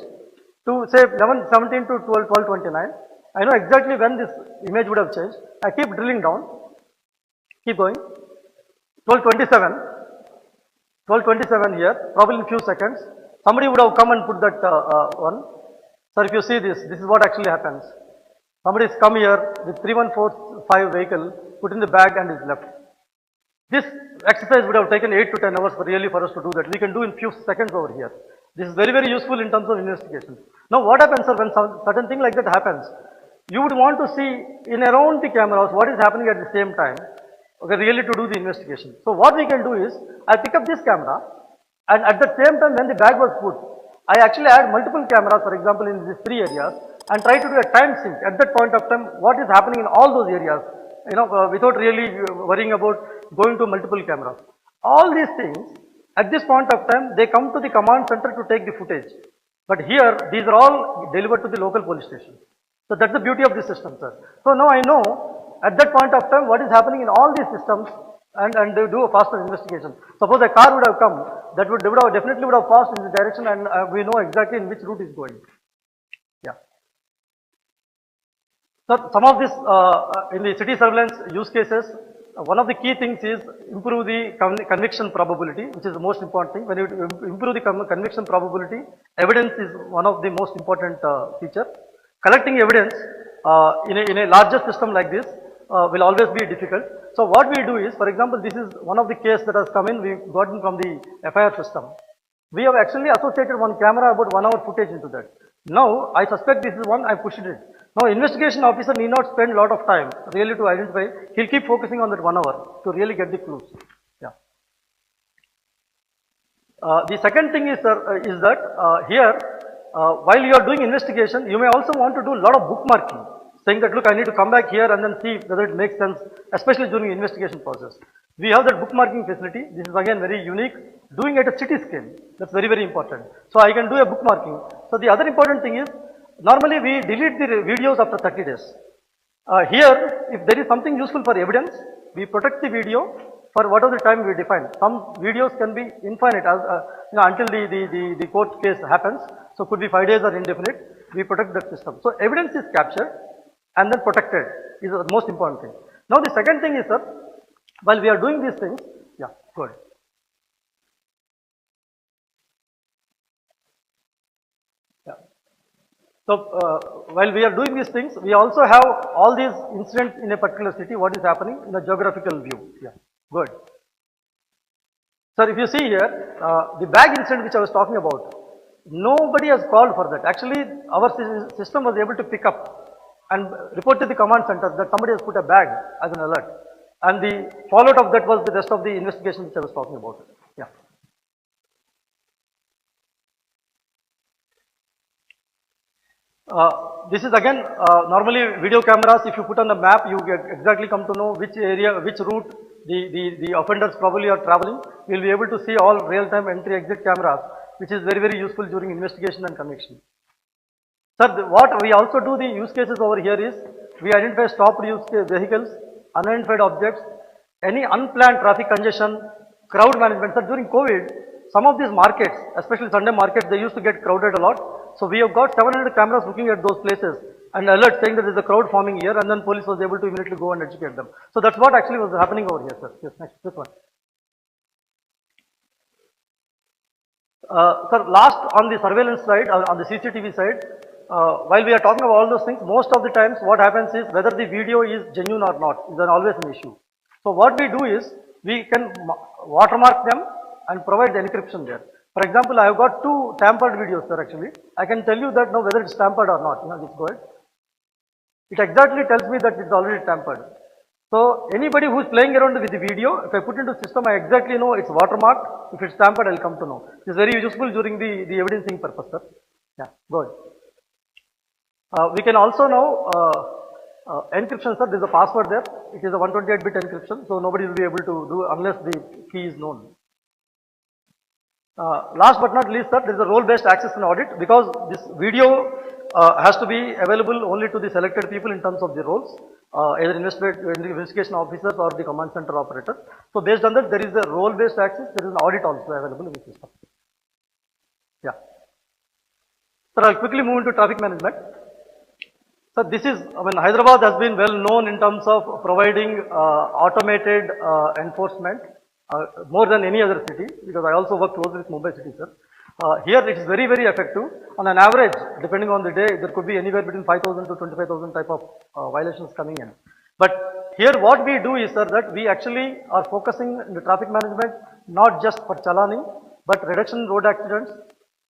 Speaker 3: to say 11:17 to 12:29. I know exactly when this image would have changed. I keep drilling down, keep going. 12:27 here, probably in few seconds. Somebody would have come and put that one. Sir, if you see this is what actually happens. Somebody has come here with 3145 vehicle, put in the bag and is left. This exercise would have taken 8 to 10 hours for us to do that. We can do in few seconds over here. This is very, very useful in terms of investigation. Now what happens, sir, when certain thing like that happens? You would want to see in around the cameras what is happening at the same time, okay, really to do the investigation. So what we can do is, I pick up this camera and at the same time when the bag was put, I actually add multiple cameras, for example, in these 3 areas and try to do a time sync at that point of time, what is happening in all those areas. without really worrying about going to multiple cameras. All these things, at this point of time, they come to the command center to take the footage. But here, these are all delivered to the local police station. So that's the beauty of this system, sir. So now I know at that point of time what is happening in all these systems, and they do a faster investigation. Suppose a car would have come, they would have definitely would have passed in the direction, and we know exactly in which route is going. Yeah. So some of this in the city surveillance use cases, one of the key things is improve the conviction probability, which is the most important thing. When you improve the conviction probability, evidence is one of the most important feature. Collecting evidence in a larger system like this will always be difficult. So what we do is, for example, this is one of the case that has come in, we gotten from the FIR system. We have actually associated one camera about 1 hour footage into that. Now, I suspect this is one, I pushed it. Now, investigation officer need not spend a lot of time really to identify. He'll keep focusing on that 1 hour to really get the clues. Yeah. The second thing is, sir, is that here, while you are doing investigation, you may also want to do a lot of bookmarking, saying that, look, I need to come back here and then see whether it makes sense, especially during investigation process. We have that bookmarking facility. This is again very unique. Doing it at a city scale, that's very, very important. So I can do a bookmarking. So the other important thing is, normally we delete the videos after 30 days. Here, if there is something useful for evidence, we protect the video for whatever the time we define. Some videos can be infinite as, until the court case happens. So could be 5 days or indefinite. We protect that system. So evidence is captured and then protected is the most important thing. Now the second thing is, sir, while we are doing these things, yeah, good. Yeah. So while we are doing these things, we also have all these incidents in a particular city, what is happening in a geographical view. Yeah, good. Sir, if you see here, the bag incident which I was talking about, nobody has called for that. Actually, our system was able to pick up and report to the command center that somebody has put a bag as an alert. And the fallout of that was the rest of the investigation which I was talking about. Yeah. This is again, normally video cameras, if you put on the map, you exactly come to know which area, which route the offenders probably are traveling. You will be able to see all real-time entry-exit cameras, which is very, very useful during investigation and conviction. Sir, what we also do the use cases over here is, we identify stopped use vehicles, unidentified objects, any unplanned traffic congestion, crowd management. Sir, during COVID, some of these markets, especially Sunday markets, they used to get crowded a lot. So we have got 700 cameras looking at those places and alert saying that there is a crowd forming here, and then police was able to immediately go and educate them. So that's what actually was happening over here, sir. Yes, next, this one. Sir, last on the surveillance side, on the CCTV side, while we are talking about all those things, most of the times what happens is whether the video is genuine or not is always an issue. So what we do is, we can watermark them and provide the encryption there. For example, I have got 2 tampered videos, sir, actually. I can tell you that now whether it's tampered or not. Just go ahead. It exactly tells me that it's already tampered. So anybody who's playing around with the video, if I put into system, I exactly know it's watermarked. If it's tampered, I'll come to know. It's very useful during the evidencing purpose, sir. Yeah, go ahead. We can also now encryption, sir. There's a password there. It is a 128-bit encryption, so nobody will be able to do unless the key is known. Last but not least, sir, there is a role-based access and audit, because this video has to be available only to the selected people in terms of the roles, either investigation officers or the command center operator. So based on that, there is a role-based access. There is an audit also available in the system. Yeah. Sir, I'll quickly move into traffic management. So this is, Hyderabad has been well known in terms of providing automated enforcement more than any other city, because I also work closely with Mumbai city, sir. Here it is very, very effective. On an average, depending on the day, there could be anywhere between 5,000 to 25,000 type of violations coming in. But here what we do is, sir, that we actually are focusing in the traffic management not just for chalaning, but reduction in road accidents,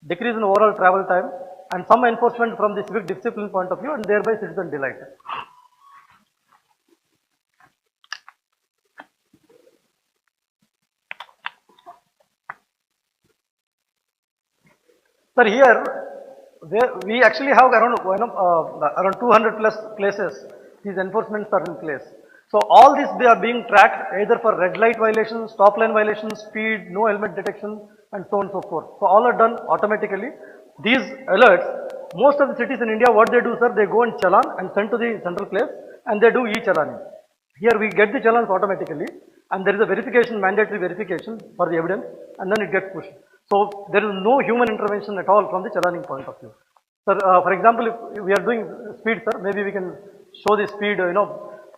Speaker 3: decrease in overall travel time, and some enforcement from the civic discipline point of view, and thereby citizen delight. Sir, here we actually have around 200 plus places these enforcements are in place. So all these they are being tracked either for red light violations, stop line violations, speed, no helmet detection, and so on and so forth. So all are done automatically. These alerts, most of the cities in India, what they do, sir, they go and challan and send to the central place, and they do e-challaning. Here we get the challans automatically, and there is a verification, mandatory verification for the evidence, and then it gets pushed. So there is no human intervention at all from the challaning point of view. Sir, for example, if we are doing speed, sir, maybe we can show the speed,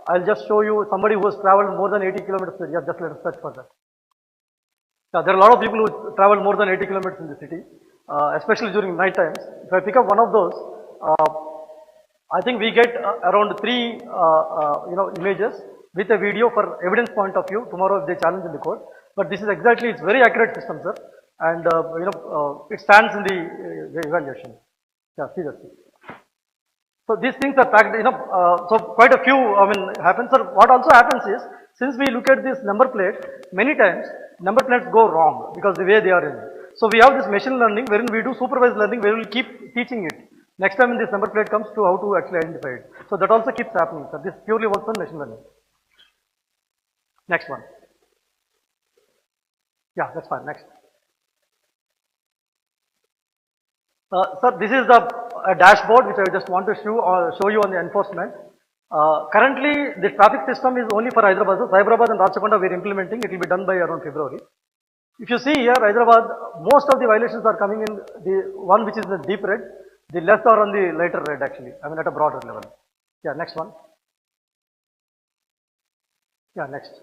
Speaker 3: I'll just show you somebody who has traveled more than 80 kilometers per year. Just let us search for that. Yeah, there are a lot of people who travel more than 80 kilometers in the city, especially during night times. If I pick up one of those, I think we get around 3 images with a video for evidence point of view. Tomorrow if they challenge in the court, but this is exactly, it's very accurate system, sir, and it stands in the evaluation. Yeah, see that. So these things are packed, so quite a few, happens. Sir, what also happens is, since we look at this number plate, many times number plates go wrong because the way they are in. So we have this machine learning wherein we do supervised learning where we will keep teaching it. Next time when this number plate comes to how to actually identify it. So that also keeps happening, sir. This purely works on machine learning. Next one. Yeah, that's fine. Next. Sir, this is a dashboard which I just want to show you on the enforcement. Currently, the traffic system is only for Hyderabad. So Hyderabad and Rachakonda we are implementing. It will be done by around February. If you see here, Hyderabad, most of the violations are coming in the one which is in the deep red. The less are on the lighter red actually. At a broader level. Yeah, next one. Yeah, next.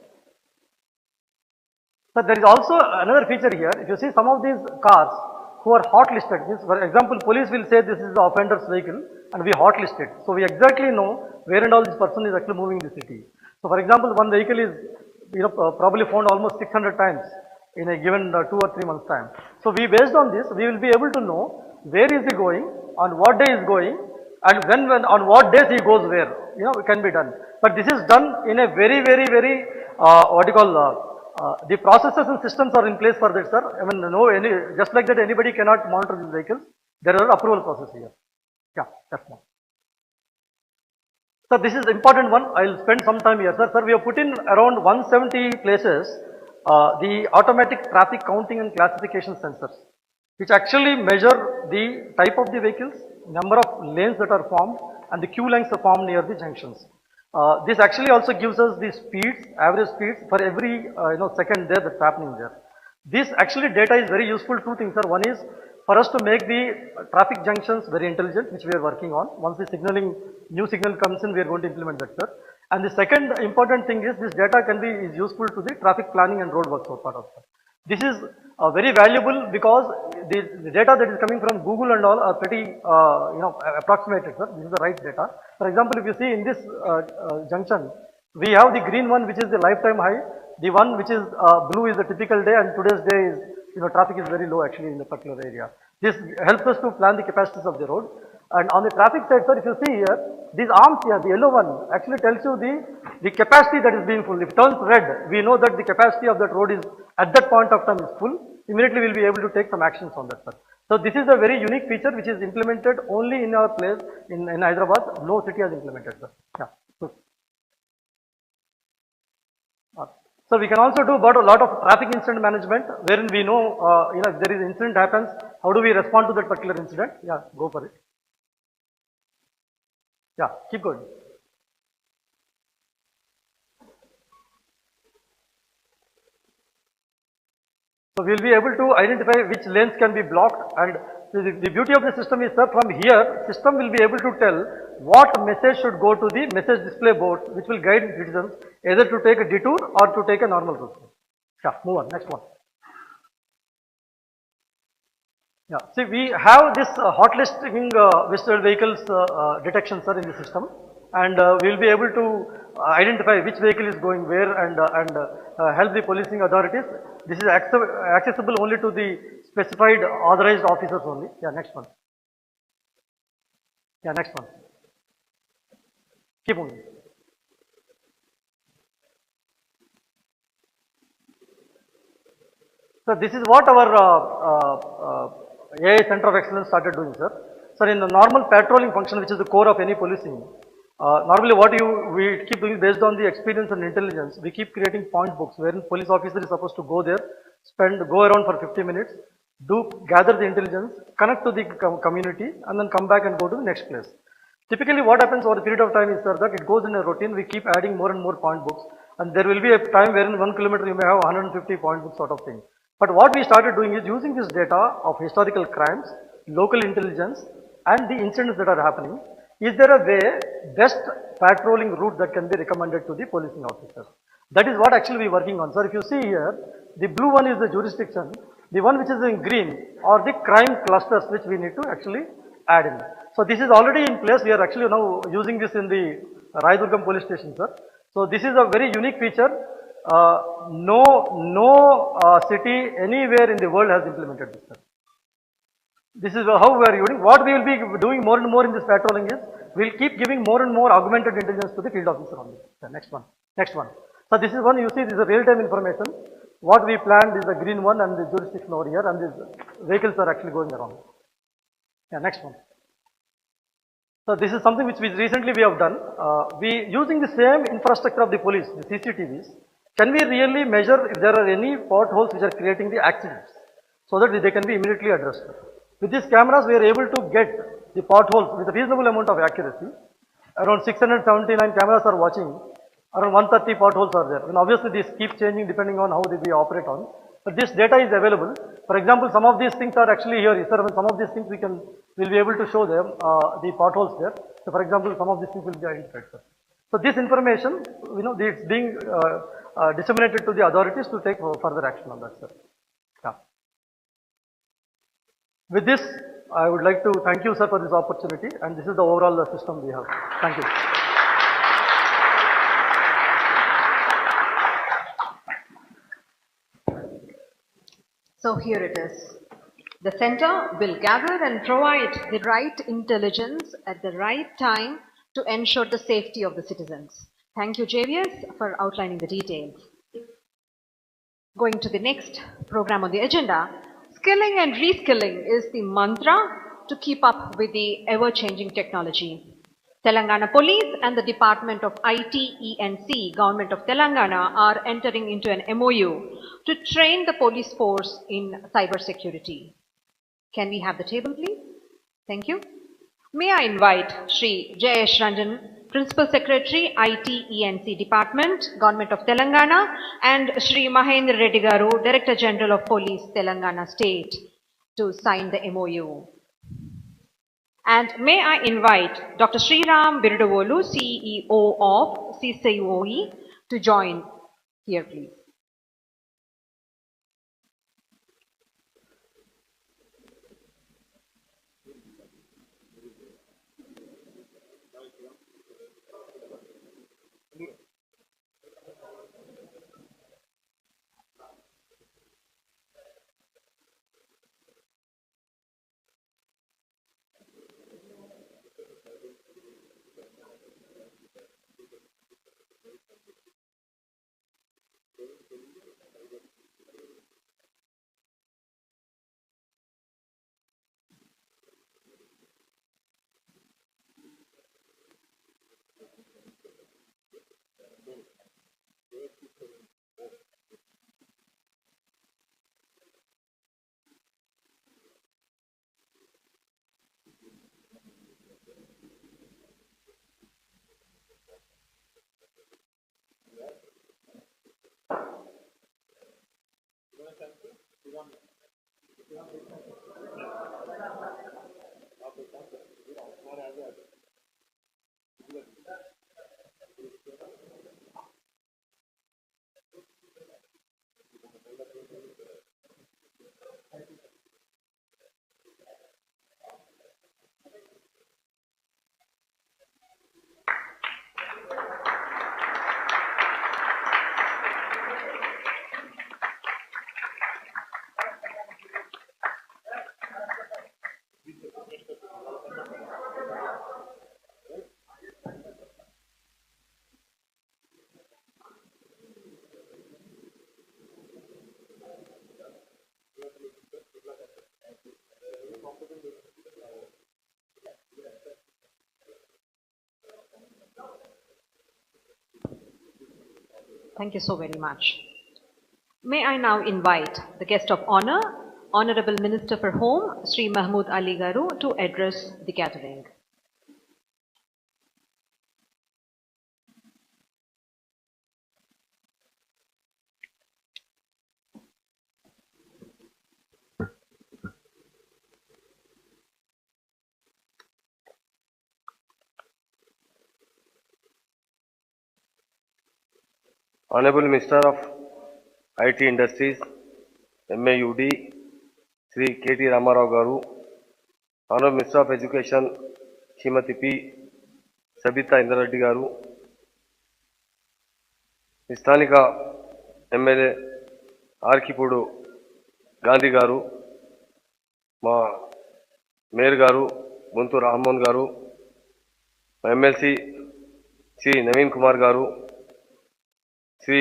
Speaker 3: So there is also another feature here. If you see some of these cars who are hot listed, means for example, police will say this is the offender's vehicle and we hot list it. So we exactly know where and all this person is actually moving in the city. So for example, one vehicle is probably found almost 600 times in a given 2 or 3 months time. So we based on this, we will be able to know where is he going, on what day is going, and when on what days he goes where. It can be done. But this is done in a very the processes and systems are in place for that, sir. Just like that anybody cannot monitor these vehicles. There are approval process here. Yeah, that's one. So this is important one. I will spend some time here, sir. Sir, we have put in around 170 places the automatic traffic counting and classification sensors, which actually measure the type of the vehicles, number of lanes that are formed, and the queue lengths are formed near the junctions. This actually also gives us the speeds, average speeds for every second there that's happening there. This actually data is very useful. Two things, sir. One is for us to make the traffic junctions very intelligent, which we are working on. Once the new signal comes in, we are going to implement that, sir. And the second important thing is this data is useful to the traffic planning and road works part of it. This is very valuable because the data that is coming from Google and all are pretty approximated, sir. This is the right data. For example, if you see in this junction, we have the green one which is the lifetime high. The one which is blue is the typical day, and today's day is traffic is very low actually in the particular area. This helps us to plan the capacities of the road. And on the traffic side, sir, if you see here, these arms here, the yellow one actually tells you the capacity that is being full. If it turns red, we know that the capacity of that road is at that point of time is full. Immediately we'll be able to take some actions on that, sir. So this is a very unique feature which is implemented only in our place in Hyderabad. No city has implemented, sir. Yeah. So we can also do about a lot of traffic incident management, wherein we know, if there is incident happens, how do we respond to that particular incident? Yeah, go for it. Yeah, keep going. So we will be able to identify which lanes can be blocked, and the beauty of the system is, sir, from here, system will be able to tell what message should go to the message display board, which will guide citizens either to take a detour or to take a normal route. Yeah, move on, next one. Yeah, see, we have this hot listing visitor vehicles detection, sir, in the system, and we will be able to identify which vehicle is going where and help the policing authorities. This is accessible only to the specified authorized officers only. Yeah, next one. Yeah, next one. Keep moving. So this is what our AI Center of Excellence started doing, sir. Sir, in the normal patrolling function, which is the core of any policing, Normally we keep doing based on the experience and intelligence, we keep creating point books wherein police officer is supposed to go there, go around for 50 minutes, gather the intelligence, connect to the community and then come back and go to the next place. Typically what happens over a period of time is, sir, that it goes in a routine, we keep adding more and more point books, and there will be a time wherein 1 kilometer you may have 150 point books sort of thing. But what we started doing is using this data of historical crimes, local intelligence and the incidents that are happening. Is there a way, best patrolling route that can be recommended to the policing officers? That is what actually we're working on. Sir, if you see here, the blue one is the jurisdiction, the one which is in green are the crime clusters which we need to actually add in. So this is already in place. We are actually now using this in the Raidurgam police station, sir. So this is a very unique feature. No city anywhere in the world has implemented this, sir. This is how we are using. What we will be doing more and more in this patrolling is, we will keep giving more and more augmented intelligence to the field officer only. The next one. So this is one, you see, this is a real-time information. What we planned is the green one and the jurisdiction over here, and these vehicles are actually going around. Yeah, next one. So this is something which recently we have done. We using the same infrastructure of the police, the CCTVs, can we really measure if there are any potholes which are creating the accidents, so that they can be immediately addressed. With these cameras, we are able to get the potholes with a reasonable amount of accuracy. Around 679 cameras are watching. Around 130 potholes are there. And obviously, these keep changing depending on how we operate on. But this data is available. For example, some of these things are actually here. Some of these things we'll be able to show them the potholes there. So, for example, some of these things will be identified. Sir. So, this information, it's being disseminated to the authorities to take further action on that, sir. Yeah. With this, I would like to thank you, sir, for this opportunity, and this is the overall system we have. Thank you.
Speaker 2: So here it is. The center will gather and provide the right intelligence at the right time to ensure the safety of the citizens. Thank you, JVS, for outlining the details. Going to the next program on the agenda, skilling and reskilling is the mantra to keep up with the ever-changing technology. Telangana Police and the Department of IT/E&C, Government of Telangana, are entering into an MOU to train the police force in cybersecurity. Can we have the table, please? Thank you. May I invite Shri Jayesh Ranjan, Principal Secretary, IT/E&C Department, Government of Telangana, and Shri Mahendra Reddy Garu, Director General of Police, Telangana State, to sign the MOU. And may I invite Dr. Sriram Birudavolu, CEO of CCOE, to join here, please. Thank you so very much. May I now invite the guest of honor, Honorable Minister for Home, Sri Mahmood Ali Garu, to address the gathering.
Speaker 4: Honorable Minister of IT Industries, MAUD, Sri KTR Garu, Honorable Minister of Education, Srimati P. Sabita Indrareddy Garu, స్థానిక MLA ఆర్కిపూడు Gandhi గారు, మా mayor గారు గుంటూరు రామ్మోహన్ గారు, మా MLC Shri Naveen Kumar గారు, Shri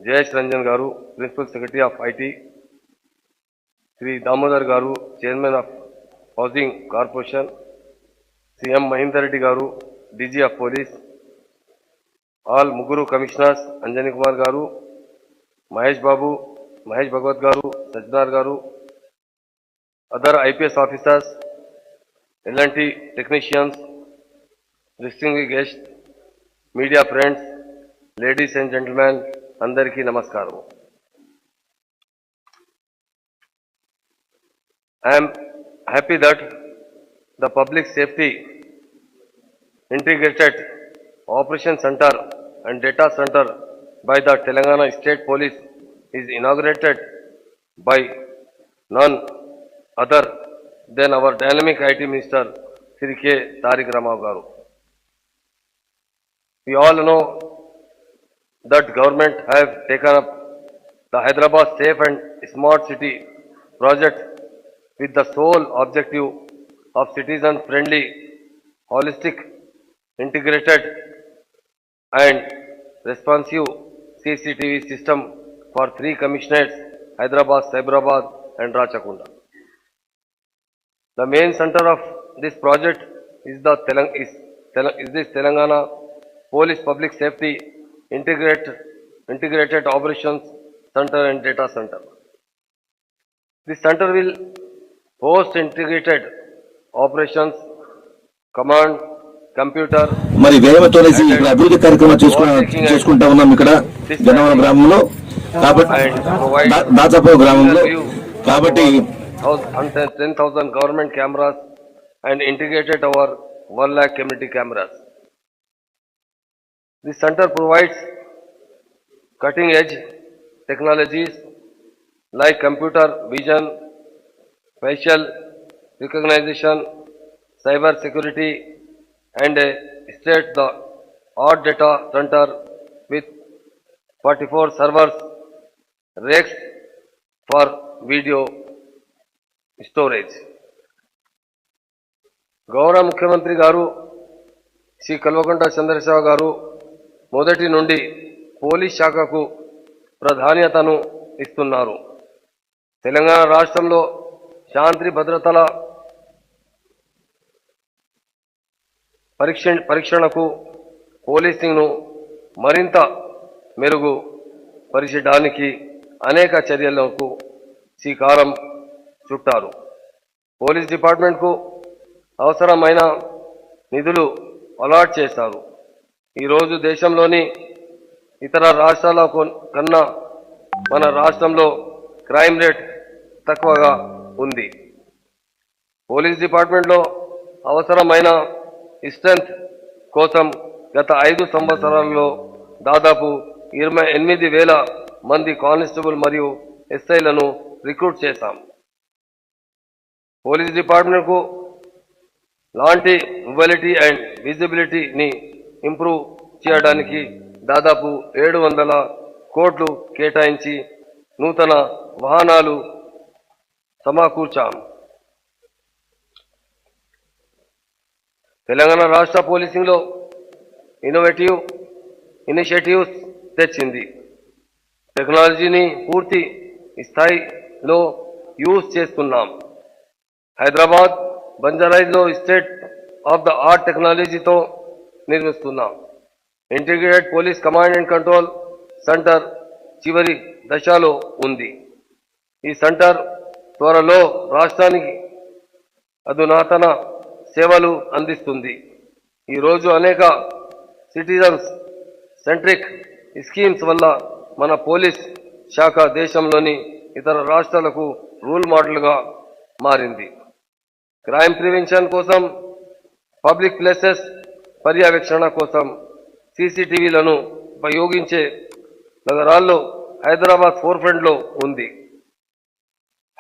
Speaker 4: Jayesh Ranjan garu, principal secretary of IT, Shri Damodar garu, chairman of housing corporation, Shri M Mahender Reddy garu, DG of police, all ముగ్గురు commissioners, Anjani Kumar garu, Mahesh Bhagwat garu, Sajjanar garu, other IPS officers, LNT technicians, distinguished guest, media friends, ladies and gentlemen, andariki namaskaram. I am happy that the Public Safety Integrated Operation Center and Data Center by the Telangana State Police is inaugurated by none other than our dynamic IT Minister Sri K. Tarak Ramrao Garu. We all know that government have taken up the Hyderabad Safe and Smart City project with the sole objective of citizen-friendly, holistic, integrated and responsive CCTV system for 3 commissioners, Hyderabad, Cyberabad and Rachakunda. The main center of this project is this Telangana Police Public Safety Integrated Operations Center and Data Center. This center will host integrated operations, command, computer,
Speaker 5: మరి వేమతోనేసి ఇక్కడ అభివృద్ధి కార్యక్రమాలు చేసుకుంటా ఉన్నాం ఇక్కడ జనవరం గ్రామంలో కాబట్టి దాచాపో గ్రామంలో కాబట్టి
Speaker 4: 10,000 government cameras and integrated over 1 lakh community cameras. This center provides cutting-edge technologies like computer vision, facial recognition, cyber security, and a state-of-the-art data center with 44 servers, racks for video storage. గౌరవ ముఖ్యమంత్రి గారు శ్రీ కల్వకుంట్ల చంద్రశేఖర్ గారు మొదటి నుండి police శాఖకు ప్రాధాన్యతను ఇస్తున్నారు. తెలంగాణ రాష్ట్రంలో శాంతి భద్రతల పరీక్షణకు పోలీసింగ్ను మరింత మెరుగు పరిచడానికి అనేక చర్యలకు శ్రీకారం చుట్టారు. పోలీస్ డిపార్ట్మెంట్కు అవసరమైన నిధులు అలాట్ చేశారు. ఈరోజు దేశంలోని ఇతర రాష్ట్రాల కన్నా మన రాష్ట్రంలో క్రైమ్ రేట్ తక్కువగా ఉంది. పోలీస్ డిపార్ట్మెంట్లో అవసరమైన స్ట్రెంత్ కోసం గత 5 సంవత్సరాల్లో దాదాపు 28,000 మంది కానిస్టేబుల్ మరియు ఎస్ఐలను రిక్రూట్ చేశాం. పోలీస్ డిపార్ట్మెంట్కు లాంటి మొబిలిటీ అండ్ విజిబిలిటీని ఇంప్రూవ్ చేయడానికి దాదాపు 700 కోట్లు కేటాయించి నూతన వాహనాలు సమకూర్చాం. తెలంగాణ రాష్ట్ర పోలీసింగ్లో ఇన్నోవేటివ్ ఇనిషియేటివ్స్ తెచ్చింది. టెక్నాలజీని పూర్తి స్థాయిలో యూజ్ చేస్తున్నాం. హైదరాబాద్ బంజారాయిల్లో స్టేట్ ఆఫ్ ద ఆర్ట్ టెక్నాలజీతో నిర్మిస్తున్నాం. Integrated police command and control centre చివరి దశలో ఉంది. ఈ సెంటర్ త్వరలో రాష్ట్రానికి అధునాతన సేవలు అందిస్తుంది. ఈరోజు అనేక సిటిజన్స్ సెంట్రిక్ స్కీమ్స్ వల్ల మన పోలీస్ శాఖ దేశంలోని ఇతర రాష్ట్రాలకు రూల్ మోడల్గా మారింది. క్రైమ్ ప్రివెన్షన్ కోసం, పబ్లిక్ ప్లేసెస్ పర్యవేక్షణ కోసం సీసీటీవీలను ఉపయోగించే నగరాల్లో హైదరాబాద్ ఫోర్ఫ్రంట్లో ఉంది.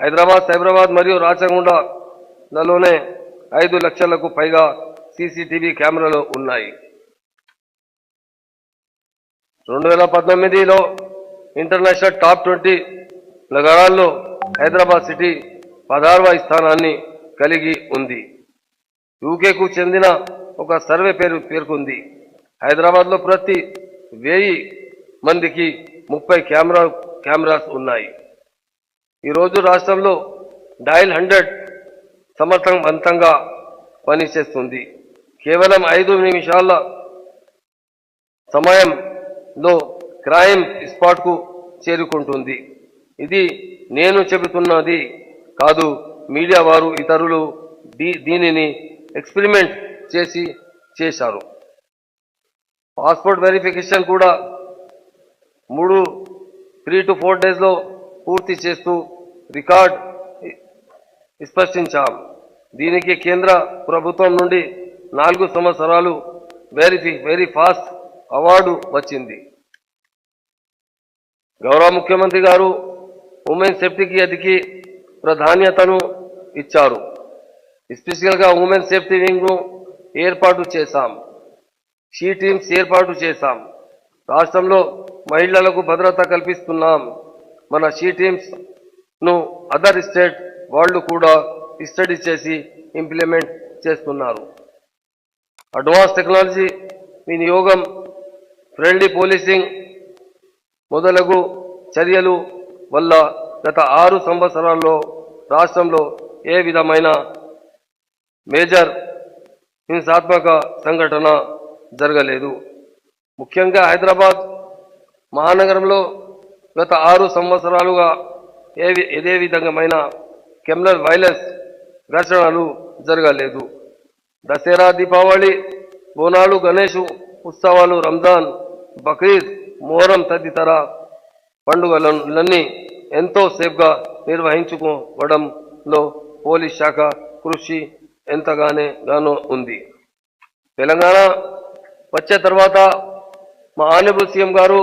Speaker 4: హైదరాబాద్, సైబరాబాద్ మరియు రాచకొండలలోనే 5 లక్షలకు పైగా సీసీటీవీ కెమెరాలు ఉన్నాయి. 2019లో ఇంటర్నేషనల్ టాప్ 20 నగరాల్లో హైదరాబాద్ సిటీ 16వ స్థానాన్ని కలిగి ఉంది. యూకేకు చెందిన ఒక సర్వే పేర్కొంది, హైదరాబాద్లో ప్రతి 1000 మందికి 30 కెమెరాస్ ఉన్నాయి. ఈరోజు రాష్ట్రంలో డయల్ 100 సమర్థవంతంగా పనిచేస్తుంది. కేవలం 5 నిమిషాల సమయంలో క్రైమ్ స్పాట్కు చేరుకుంటుంది. ఇది నేను చెబుతున్నది కాదు, మీడియా వారు ఇతరులు దీనిని ఎక్స్పెరిమెంట్ చేశారు. పాస్పోర్ట్ వెరిఫికేషన్ కూడా 3 to 4 డేస్లో పూర్తి చేస్తూ రికార్డ్ స్పష్టించాం. దీనికి కేంద్ర ప్రభుత్వం నుండి 4 సంవత్సరాలు వెరీ ఫాస్ట్ అవార్డు వచ్చింది. గౌరవ ముఖ్యమంత్రి గారు ఉమెన్ సేఫ్టీకి అధిక ప్రాధాన్యతను ఇచ్చారు. స్పెషల్గా ఉమెన్ సేఫ్టీ వింగ్ను ఏర్పాటు చేశాం. షీ టీమ్స్ ఏర్పాటు చేశాం. రాష్ట్రంలో మహిళలకు భద్రత కల్పిస్తున్నాం. మన షీ టీమ్స్ను అదర్ స్టేట్ వాళ్ళు కూడా స్టడీ చేసి ఇంప్లిమెంట్ చేస్తున్నారు. అడ్వాన్స్ టెక్నాలజీ వినియోగం, ఫ్రెండ్లీ పోలీసింగ్ మొదలగు చర్యలు వల్ల గత 6 సంవత్సరాల్లో రాష్ట్రంలో ఏ విధమైన మేజర్ హింసాత్మక సంఘటన జరగలేదు. ముఖ్యంగా హైదరాబాద్ మహానగరంలో గత 6 సంవత్సరాలుగా ఏ విధమైన క్రిమినల్ వైలెన్స్ ఘర్షణలు జరగలేదు. దసరా, దీపావళి, బోనాలు, గణేష్ ఉత్సవాలు, రంజాన్, బక్రీద్, మొహరం తదితర పండుగలన్నీ ఎంతో సేఫ్గా నిర్వహించుకోవడంలో పోలీస్ శాఖ కృషి ఎంతగానో ఉంది. తెలంగాణ వచ్చే తర్వాత మా ఆనరబుల్ సీఎం గారు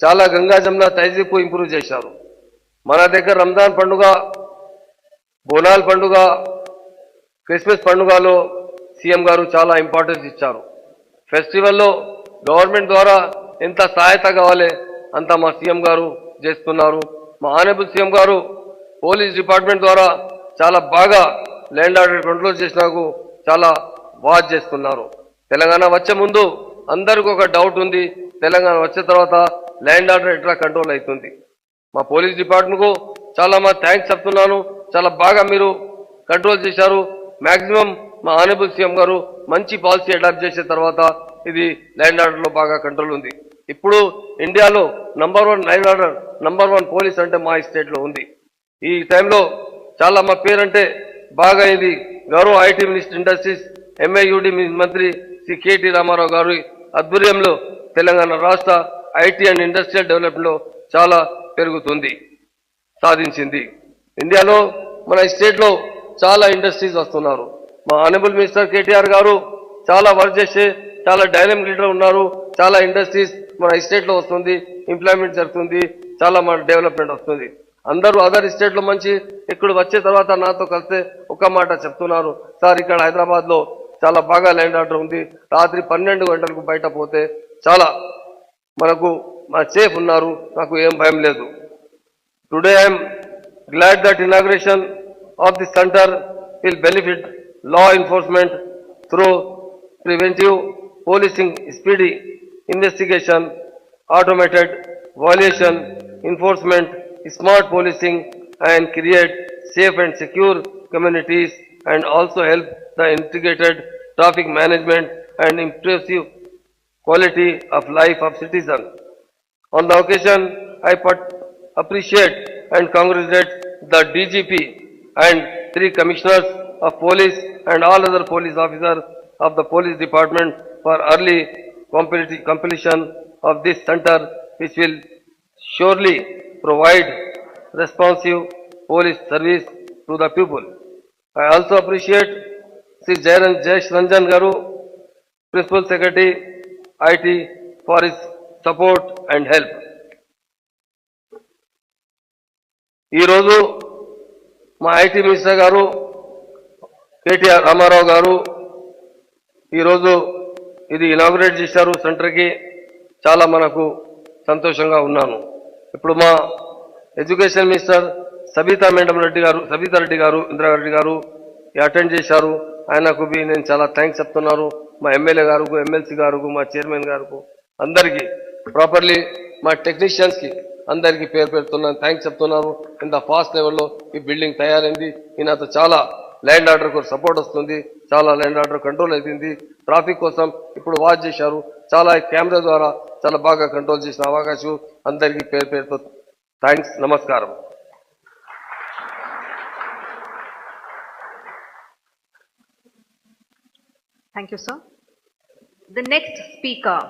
Speaker 4: చాలా గంగా జమున తహజీబ్కు ఇంప్రూవ్ చేశారు. మన దగ్గర రంజాన్ పండుగ, బోనాల్ పండుగ, క్రిస్మస్ పండుగలో సీఎం గారు చాలా ఇంపార్టెన్స్ ఇచ్చారు. ఫెస్టివల్లో గవర్నమెంట్ ద్వారా ఎంత సహాయత కావాలి అంత మా సీఎం గారు చేస్తున్నారు. మా ఆనరబుల్ సీఎం గారు పోలీస్ డిపార్ట్మెంట్ ద్వారా చాలా బాగా ల్యాండ్ ఆర్డర్ కంట్రోల్ చేసినాకు చాలా బాగా చేస్తున్నారు. తెలంగాణ వచ్చే ముందు అందరికీ ఒక డౌట్ ఉంది, తెలంగాణ వచ్చే తర్వాత ల్యాండ్ ఆర్డర్ ఎట్లా కంట్రోల్ అవుతుంది. మా పోలీస్ డిపార్ట్మెంట్కు చాలా థ్యాంక్స్ చెప్తున్నాను. చాలా బాగా మీరు కంట్రోల్ చేశారు. మ్యాక్సిమం మా ఆనరబుల్ సీఎం గారు మంచి పాలసీ అడాప్ట్ చేసిన తర్వాత ఇది ల్యాండ్ ఆర్డర్లో బాగా కంట్రోల్ ఉంది. ఇప్పుడు ఇండియాలో number 1 land order, number 1 police అంటే మా స్టేట్లో ఉంది. ఈ టైంలో చాలా మా పేరంటే బాగా అయింది. గౌరవ ఐటీ మినిస్టర్ ఇండస్ట్రీస్ ఎంఐయుడి మంత్రి శ్రీ కేటీ రామారావు గారి ఆధ్వర్యంలో తెలంగాణ రాష్ట్ర ఐటీ అండ్ ఇండస్ట్రియల్ డెవలప్మెంట్లో చాలా పెరుగుతుంది, సాధించింది. ఇండియాలో మన స్టేట్లో చాలా ఇండస్ట్రీస్ వస్తున్నారు. మా ఆనరబుల్ మినిస్టర్ కేటీఆర్ గారు చాలా వర్క్ చేసే చాలా డైనమిక్ లీడర్ ఉన్నారు. చాలా ఇండస్ట్రీస్ మన స్టేట్లో వస్తుంది, ఎంప్లాయ్మెంట్ జరుగుతుంది, చాలా మన డెవలప్మెంట్ వస్తుంది. అందరూ అదర్ స్టేట్లో మంచి ఇక్కడ వచ్చే తర్వాత నాతో కలిస్తే ఒక మాట చెప్తున్నారు, సార్ ఇక్కడ హైదరాబాద్లో చాలా బాగా ల్యాండ్ ఆర్డర్ ఉంది, రాత్రి 12 గంటలకు బయట పోతే చాలా మనకు సేఫ్ ఉన్నారు, నాకు ఏం భయం లేదు. Today I'm glad that inauguration of the centre will benefit law enforcement through preventive policing, speedy investigation, automated violation enforcement, smart policing, and create safe and secure communities, and also help the integrated traffic management and impressive quality of life of citizens. On the occasion, I appreciate and congratulate the DGP and 3 commissioners of police and all other police officers of the police department for early completion of this center, which will surely provide responsive police service to the people. I also appreciate Sri Jayesh Ranjan Garu, Principal Secretary, IT, for his support and help. ఈ రోజు మా IT minister గారు KTR Ramarao గారు ఈరోజు ఇది inaugurate చేశారు సెంటర్కి. చాలా మనకు సంతోషంగా ఉన్నాను. ఇప్పుడు మా ఎడ్యుకేషన్ మినిస్టర్ సబితా రెడ్డి గారు ఇందిరారెడ్డి గారు అటెండ్ చేశారు. ఆయనకు నేను చాలా థ్యాంక్స్ చెప్తున్నాను. మా ఎమ్మెల్యే గారికి, ఎమ్మెల్సీ గారికి, మా చైర్మన్ గారికి, అందరికీ ప్రాపర్లీ మా టెక్నీషియన్స్కి అందరికీ పేరు పెడుతున్నాను, థ్యాంక్స్ చెప్తున్నాను. ఇంత ఫాస్ట్ లెవెల్లో ఈ బిల్డింగ్ తయారైంది. ఈయనతో చాలా ల్యాండ్ ఆర్డర్కు సపోర్ట్ వస్తుంది, చాలా ల్యాండ్ ఆర్డర్ కంట్రోల్ అవుతుంది. ట్రాఫిక్ కోసం ఇప్పుడు వాచ్ చేశారు, చాలా కెమెరా ద్వారా చాలా బాగా కంట్రోల్ చేసిన అవకాశం. అందరికీ పేరు పేరుతో థ్యాంక్స్, నమస్కారం.
Speaker 2: Thank you, sir. The next speaker,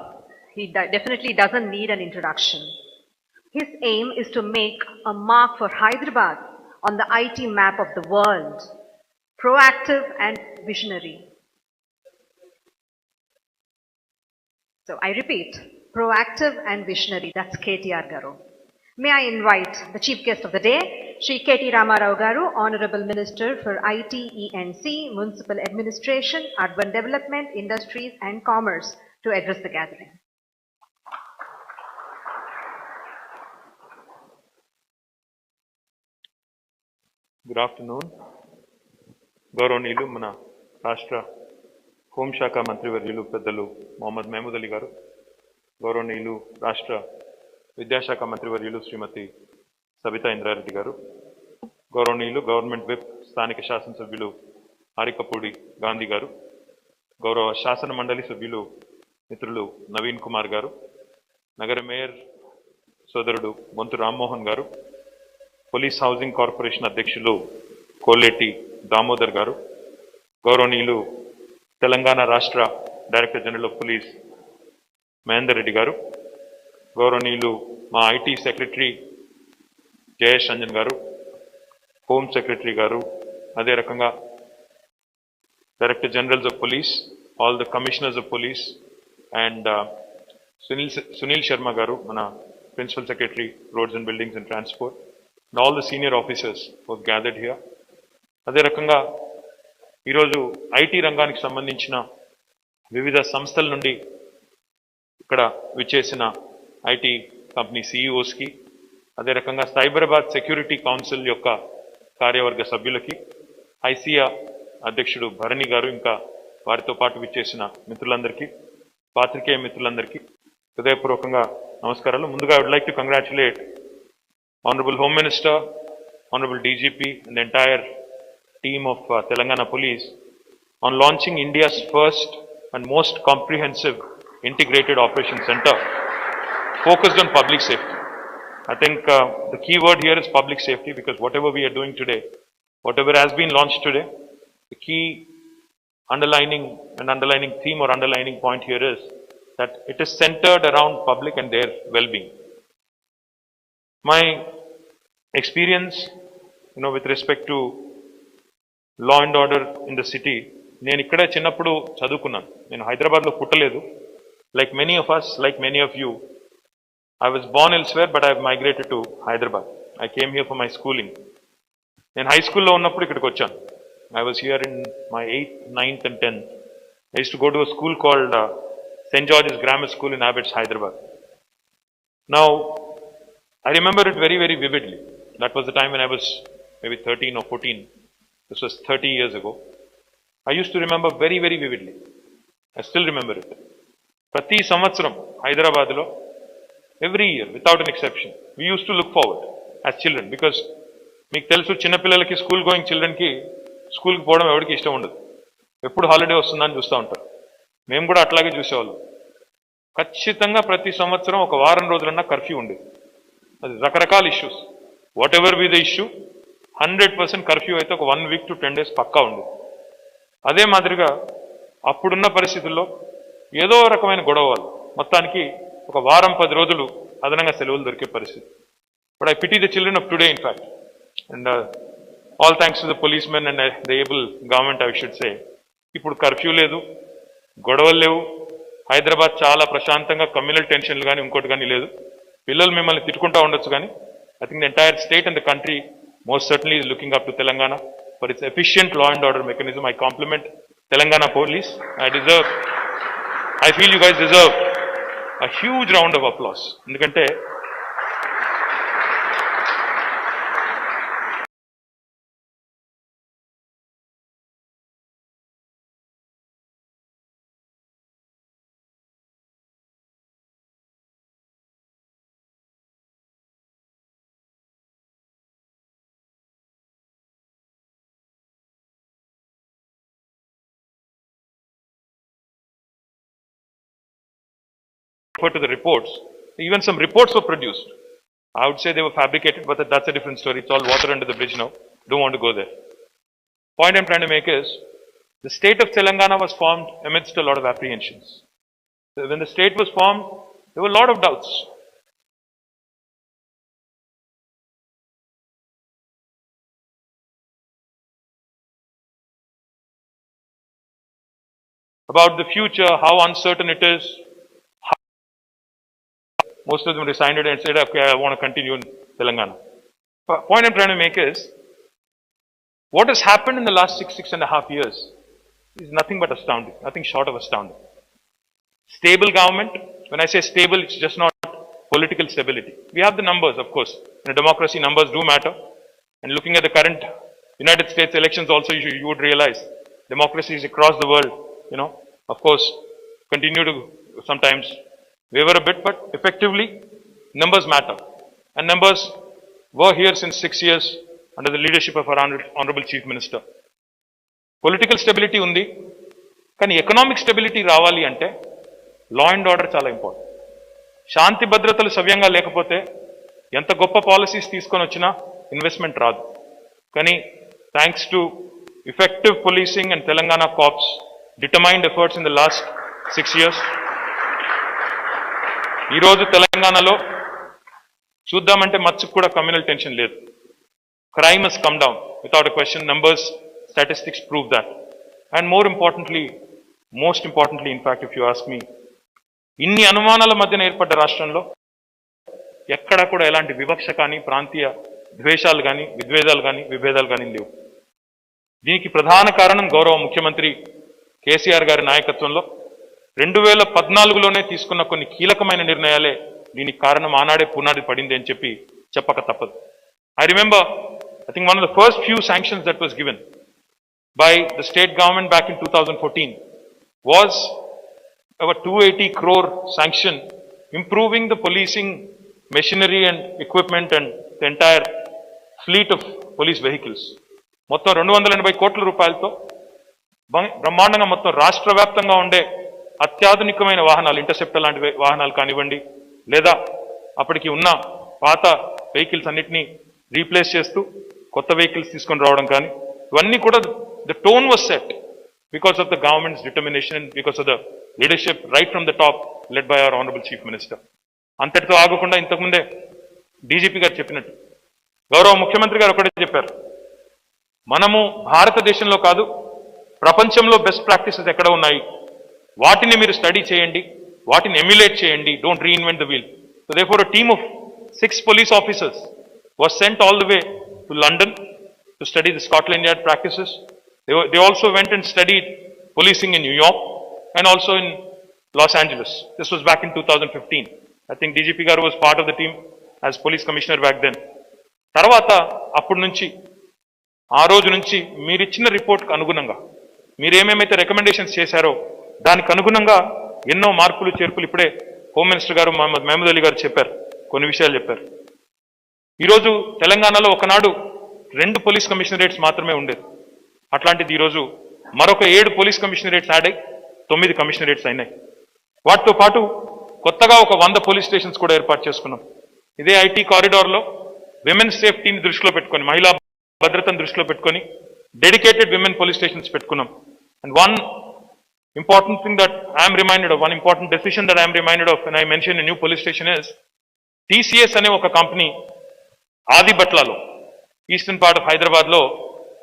Speaker 2: he definitely doesn't need an introduction. His aim is to make a mark for Hyderabad on the IT map of the world, proactive and visionary. So I repeat, proactive and visionary, that's KTR Garu. May I invite the chief guest of the day, Shri KT Ramarao Garu, Honorable Minister for IT, ENC, Municipal Administration, Urban Development, Industries and Commerce, to address the gathering.
Speaker 1: Good afternoon. గౌరవనీయులు మన రాష్ట్ర హోంశాఖ మంత్రివర్యులు పెద్దలు మొహమ్మద్ మహమూద్ అలీ గారు, గౌరవనీయులు రాష్ట్ర విద్యాశాఖ మంత్రివర్యులు శ్రీమతి సబితా ఇంద్రారెడ్డి గారు, గౌరవనీయులు గవర్నమెంట్ విప్ స్థానిక శాసనసభ్యులు ఆరికపూడి గాంధీ గారు, గౌరవ శాసన మండలి సభ్యులు మిత్రులు నవీన్ కుమార్ గారు, నగర మేయర్ సోదరుడు బొంతు రామ్మోహన్ గారు, పోలీస్ హౌసింగ్ కార్పొరేషన్ అధ్యక్షులు కోలేటి దామోదర్ గారు, గౌరవనీయులు తెలంగాణ రాష్ట్ర director general of police Mahender Reddy గారు, గౌరవనీయులు మా ఐటీ సెక్రటరీ జయేష్ రంజన్ గారు, హోమ్ సెక్రటరీ గారు, అదే రకంగా director generals of police, all the commissioners of police and Sunil Sharma గారు, మన principal secretary roads and buildings and transport, and all the senior officers who have gathered here. అదే రకంగా ఈరోజు ఐటీ రంగానికి సంబంధించిన వివిధ సంస్థల నుండి ఇక్కడ విచ్చేసిన ఐటీ కంపెనీ CEOస్కి, అదే రకంగా సైబరాబాద్ సెక్యూరిటీ కౌన్సిల్ యొక్క కార్యవర్గ సభ్యులకి, ఐసియా అధ్యక్షుడు భరణి గారు, ఇంకా వారితో పాటు విచ్చేసిన మిత్రులందరికీ, పాత్రికేయ మిత్రులందరికీ హృదయపూర్వకంగా నమస్కారాలు. ముందుగా I would like to congratulate Honorable Home Minister, Honorable DGP and the entire team of Telangana Police on launching India's first and most comprehensive integrated operation center focused on public safety. I think the key word here is public safety, because whatever we are doing today, whatever has been launched today, the key underlining theme or underlining point here is that it is centered around public and their well-being. My experience, with respect to law and order in the city, నేను ఇక్కడే చిన్నప్పుడు చదువుకున్నాను. నేను హైదరాబాద్లో పుట్టలేదు. Like many of us, like many of you, I was born elsewhere, but I have migrated to Hyderabad. I came here for my schooling. నేను high స్కూల్లో ఉన్నప్పుడు ఇక్కడికి వచ్చాను. I was here in my 8th, 9th and 10th. I used to go to a school called St. George's Grammar School in Abbots, Hyderabad. Now, I remember it very, very vividly. That was the time when I was maybe 13 or 14. This was 30 years ago. I used to remember very, very vividly. I still remember it. Prati Samvatsaram, Hyderabadlo, every year, without an exception, we used to look forward as children, because మీకు తెలుసు చిన్నపిల్లలకి school going చిల్డ్రన్కి స్కూల్కి పోవడం ఎవరికి ఇష్టం ఉండదు. ఎప్పుడు holiday వస్తుందని చూస్తూ ఉంటారు. మేము కూడా అట్లాగే చూసేవాళ్ళం.
Speaker 6: ఖచ్చితంగా ప్రతి సంవత్సరం ఒక వారం రోజులన్నా కర్ఫ్యూ ఉండేది. అది రకరకాల issues, what ever be the issue 100% curfew అయితే ఒక 1 వీక్ to 10 days పక్కా ఉండేది. అదే మాదిరిగా అప్పుడున్న పరిస్థితుల్లో ఏదో రకమైన గొడవ వల్ల మొత్తానికి ఒక వారం 10 రోజులు అదనంగా సెలవులు దొరికే పరిస్థితి. But I pity the children of today in fact, and all thanks to the policemen and the able government I should say. ఇప్పుడు కర్ఫ్యూ లేదు, గొడవలు లేవు, హైదరాబాద్ చాలా ప్రశాంతంగా కమ్యూనల్ టెన్షన్లు కానీ ఇంకోటి కానీ లేదు. పిల్లలు మిమ్మల్ని తిట్టుకుంటా ఉండొచ్చు కానీ I think the entire state and the country most certainly is looking up to Telangana for its efficient law and order mechanism. I compliment Telangana police. I feel you guys deserve a huge round of applause. Endukante to the reports, even some reports were produced. I would say they were fabricated, but that's a different story. It's all water under the bridge now. Don't want to go there. Point I'm trying to make is, the state of Telangana was formed amidst a lot of apprehensions. When the state was formed, there were a lot of doubts. About the future, how uncertain it is. Most of them resigned and said, okay, I want to continue in Telangana. Point I'm trying to make is, what has happened in the last 6.5 years is nothing but astounding, nothing short of astounding. Stable government, when I say stable, it's just not political stability. We have the numbers, of course. In a democracy, numbers do matter. And looking at the current United States elections also, you would realize democracies across the world, of course, continue to sometimes waver a bit, but effectively, numbers matter. And numbers were here since 6 years under the leadership of our Honorable Chief Minister. Political stability undi, kani economic stability ravali ante, law and order chala important. Shanti bhadratalu savyanga lekapothe, enta goppa policies teeskoni vachina investment raadu. Kani thanks to effective policing and Telangana cops, determined efforts in the last 6 years, ఈ రోజు తెలంగాణలో చూద్దామంటే మచ్చుకు కూడా communal tension లేదు. Crime has come down without a question. Numbers, statistics prove that. And most importantly in fact if you ask me, ఇన్ని అనుమానాల మధ్యన ఏర్పడ్డ రాష్ట్రంలో ఎక్కడా కూడా ఎలాంటి వివక్ష కానీ, ప్రాంతీయ ద్వేషాలు కానీ, విద్వేషాలు కానీ, విభేదాలు కానీ లేవు. దీనికి ప్రధాన కారణం గౌరవ ముఖ్యమంత్రి కేసీఆర్ గారి నాయకత్వంలో 2014లోనే తీసుకున్న కొన్ని కీలకమైన నిర్ణయాలే దీనికి కారణం. ఆనాడే పునాది పడింది అని చెప్పక తప్పదు. I remember, I think one of the first few sanctions that was given by the state government back in 2014 was our 280 crore sanction improving the policing machinery and equipment and the entire fleet of police vehicles. మొత్తం 280 కోట్ల రూపాయలతో బ్రహ్మాండంగా మొత్తం రాష్ట్ర వ్యాప్తంగా ఉండే అత్యాధునికమైన వాహనాలు, interceptor లాంటి వాహనాలు కానివ్వండి, లేదా అప్పటికి ఉన్న పాత వెహికల్స్ అన్నిటినీ రీప్లేస్ చేస్తూ కొత్త వెహికల్స్ తీసుకొని రావడం కానీ, ఇవన్నీ కూడా the tone was set because of the governments determination and because of the leadership right from the top led by our honourable chief minister. అంతటితో ఆగకుండా ఇంతకుముందే డీజీపీ గారు చెప్పినట్టు గౌరవ ముఖ్యమంత్రి గారు ఒకటే చెప్పారు, మనము భారతదేశంలో కాదు ప్రపంచంలో బెస్ట్ ప్రాక్టీసెస్ ఎక్కడ ఉన్నాయి, వాటిని మీరు స్టడీ చేయండి, వాటిని ఎమ్యులేట్ చేయండి, don't reinvent the wheel. So therefore a team of 6 police officers was sent all the way to London to study the Scotland Yard practices. They also went and studied policing in New York and also in Los Angeles. This was back in 2015. I think DGP garu was part of the team as police commissioner back then. తర్వాత అప్పటి నుంచి ఆ రోజు నుంచి మీరిచ్చిన రిపోర్ట్కి అనుగుణంగా మీరేమేమైతే recommendations చేశారో దానికి అనుగుణంగా ఎన్నో మార్పులు చేర్పులు ఇప్పుడే హోమ్ మినిస్టర్ గారు మహమూద్ అలీ గారు చెప్పారు, కొన్ని విషయాలు చెప్పారు. ఈరోజు తెలంగాణలో ఒకనాడు 2 పోలీస్ కమిషనరేట్స్ మాత్రమే ఉండేది. అట్లాంటిది ఈరోజు మరొక 7 పోలీస్ కమిషనరేట్స్ యాడ్ అయ్యి 9 కమిషనరేట్స్ అయినాయి. వాటితో పాటు కొత్తగా ఒక 100 పోలీస్ స్టేషన్స్ కూడా ఏర్పాటు చేసుకున్నాం. ఇదే ఐటీ కారిడార్లో విమెన్ సేఫ్టీని దృష్టిలో పెట్టుకొని, మహిళా భద్రతను దృష్టిలో పెట్టుకొని డెడికేటెడ్ విమెన్ పోలీస్ స్టేషన్స్ పెట్టుకున్నాం. And one important thing that I am reminded of, one important decision that I am reminded of when I mention a new police station is TCS అనే ఒక company ఆదిబట్లలో eastern part of హైదరాబాద్లో